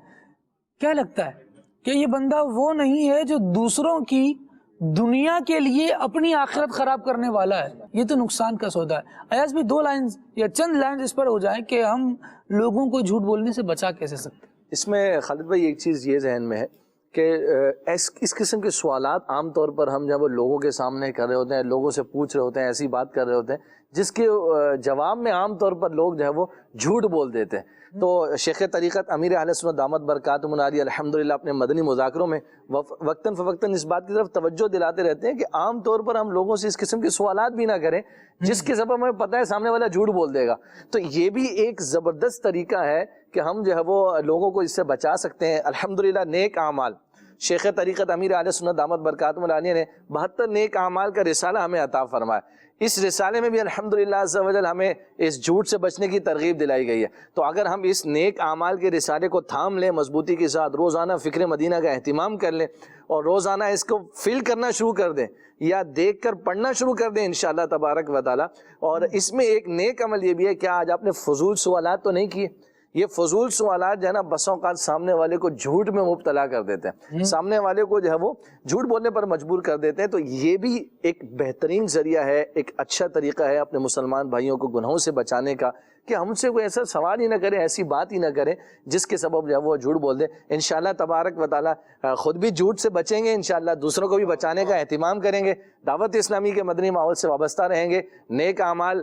کیا لگتا ہے کہ یہ بندہ وہ نہیں ہے جو دوسروں کی دنیا کے لیے اپنی آخرت خراب کرنے والا ہے. یہ تو نقصان کا سودا ہے. ایاز بھی 2 لائنز یا چند لائنز اس پر ہو جائیں کہ ہم لوگوں کو جھوٹ بولنے سے بچا کیسے سکتے ہیں. اس میں خالد بھائی ایک چیز یہ ذہن میں ہے کہ اس قسم کے سوالات عام طور پر ہم جب لوگوں کے سامنے کر رہے ہوتے ہیں, لوگوں سے پوچھ رہے ہوتے ہیں, ایسی بات کر رہے ہوتے ہیں جس کے جواب میں عام طور پر لوگ جو ہے وہ جھوٹ بول دیتے ہیں. تو شیخ طریقت امیر اہل سنت دامت برکاتہم العالیہ الحمدللہ اپنے مدنی مذاکروں میں وقتاً فوقتاً اس بات کی طرف توجہ دلاتے رہتے ہیں کہ عام طور پر ہم لوگوں سے اس قسم کے سوالات بھی نہ کریں جس کے سبب ہمیں پتہ ہے سامنے والا جھوٹ بول دے گا. تو یہ بھی ایک زبردست طریقہ ہے کہ ہم جو ہے وہ لوگوں کو اس سے بچا سکتے ہیں. الحمدللہ نیک اعمال شیخ طریقت امیر اہل سنت دامت برکاتہم العالیہ نے 72 نیک اعمال کا رسالہ ہمیں عطا فرمایا. اس رسالے میں بھی الحمدللہ عز و جل ہمیں اس جھوٹ سے بچنے کی ترغیب دلائی گئی ہے. تو اگر ہم اس نیک اعمال کے رسالے کو تھام لیں مضبوطی کے ساتھ, روزانہ فکر مدینہ کا اہتمام کر لیں اور روزانہ اس کو فل کرنا شروع کر دیں یا دیکھ کر پڑھنا شروع کر دیں انشاءاللہ تبارک و تعالی. اور اس میں ایک نیک عمل یہ بھی ہے کہ آج آپ نے فضول سوالات تو نہیں کیے. یہ فضول سوالات جو ہے نا بسوں اوقات سامنے والے کو جھوٹ میں مبتلا کر دیتے ہیں, سامنے والے کو جو ہے وہ جھوٹ بولنے پر مجبور کر دیتے ہیں. تو یہ بھی ایک بہترین ذریعہ ہے, ایک اچھا طریقہ ہے اپنے مسلمان بھائیوں کو گناہوں سے بچانے کا کہ ہم سے کوئی ایسا سوال ہی نہ کریں, ایسی بات ہی نہ کریں جس کے سبب جو ہے وہ جھوٹ بول دیں. انشاءاللہ تبارک و تعالی خود بھی جھوٹ سے بچیں گے, انشاءاللہ دوسروں کو بھی بچانے کا اہتمام کریں گے, دعوت اسلامی کے مدنی ماحول سے وابستہ رہیں گے, نیک اعمال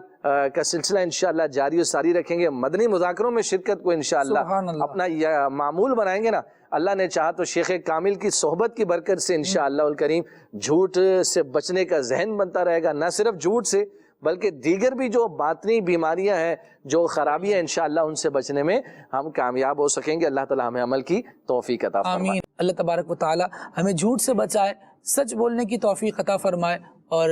کا سلسلہ انشاءاللہ جاری و ساری رکھیں گے, مدنی مذاکروں میں شرکت کو انشاءاللہ اپنا معمول بنائیں گے نا. اللہ نے چاہا تو شیخ کامل کی صحبت کی برکت سے انشاءاللہ الکریم جھوٹ سے بچنے کا ذہن بنتا رہے گا. نہ صرف جھوٹ سے بلکہ دیگر بھی جو باطنی بیماریاں ہیں, جو خرابیاں, انشاءاللہ ان سے بچنے میں ہم کامیاب ہو سکیں گے. اللہ تعالی ہمیں عمل کی توفیق عطا فرمائے. آمین. اللہ تبارک و تعالی ہمیں جھوٹ سے بچائے, سچ بولنے کی توفیق عطا فرمائے اور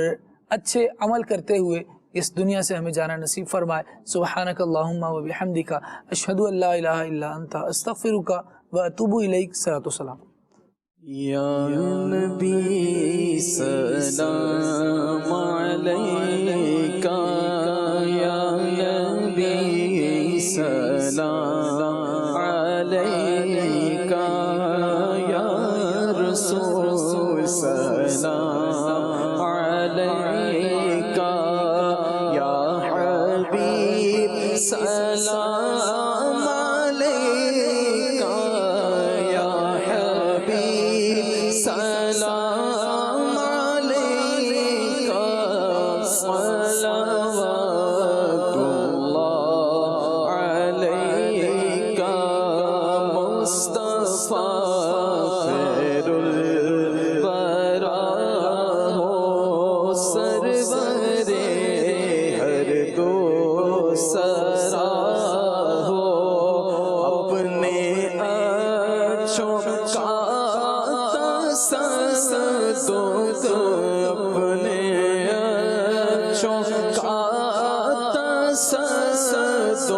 اچھے عمل کرتے ہوئے اس دنیا سے ہمیں جانا نصیب فرمائے. سبحانک اللہم و بحمدک اشہد ان لا الہ الا انت استغفرک و اتوب الیک. صلاۃ و سلام. یا نبی سلام علیکہ, یا نبی سلام علیکہ, یا رسول سلام علیکہ, یا حبیب سلام علیکہ, یا حبیب سلام علیکہ, صلوات اللہ علیکہ, مصطفیٰ خیر الورا ہو, سرور ہر دو سرا ہو, اپنے اچھوں کا تصدق, اپنے اچھوں کا تصدق,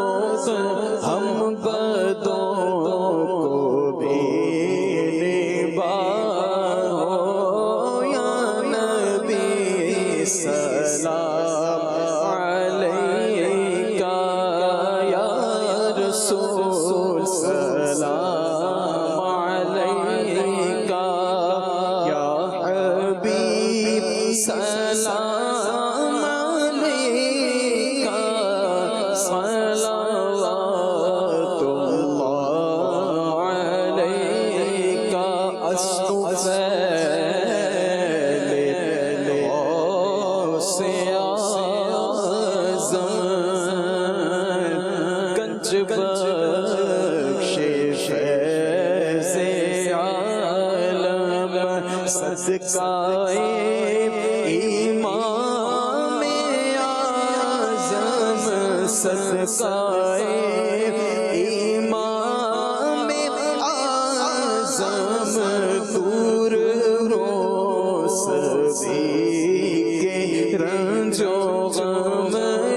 ہم بدوں کو بھی نباہو. یا نبی سلام علیکہ, یا رسول سلام علیکہ, یا حبیب سلام علیکہ, صلوات اللہ علیکہ. سے اعظم گنج بخش فیض عالم, صدقائے امام اعظم, صدقائے امام اعظم, دور رو سبھی کے رنج و غم,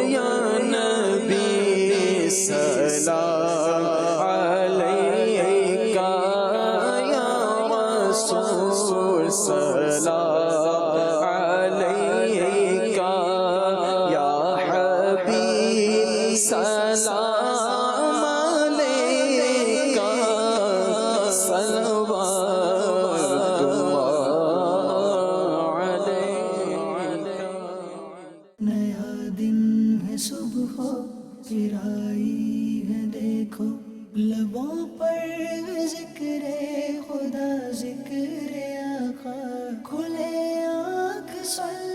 یا نبی سلام علیکہ, یا رسول سلام علیکہ, یا حبیب سلام آئی ہے دیکھو لبوں پر ذکر خدا ذکر آقا کھلے آنکھ صلی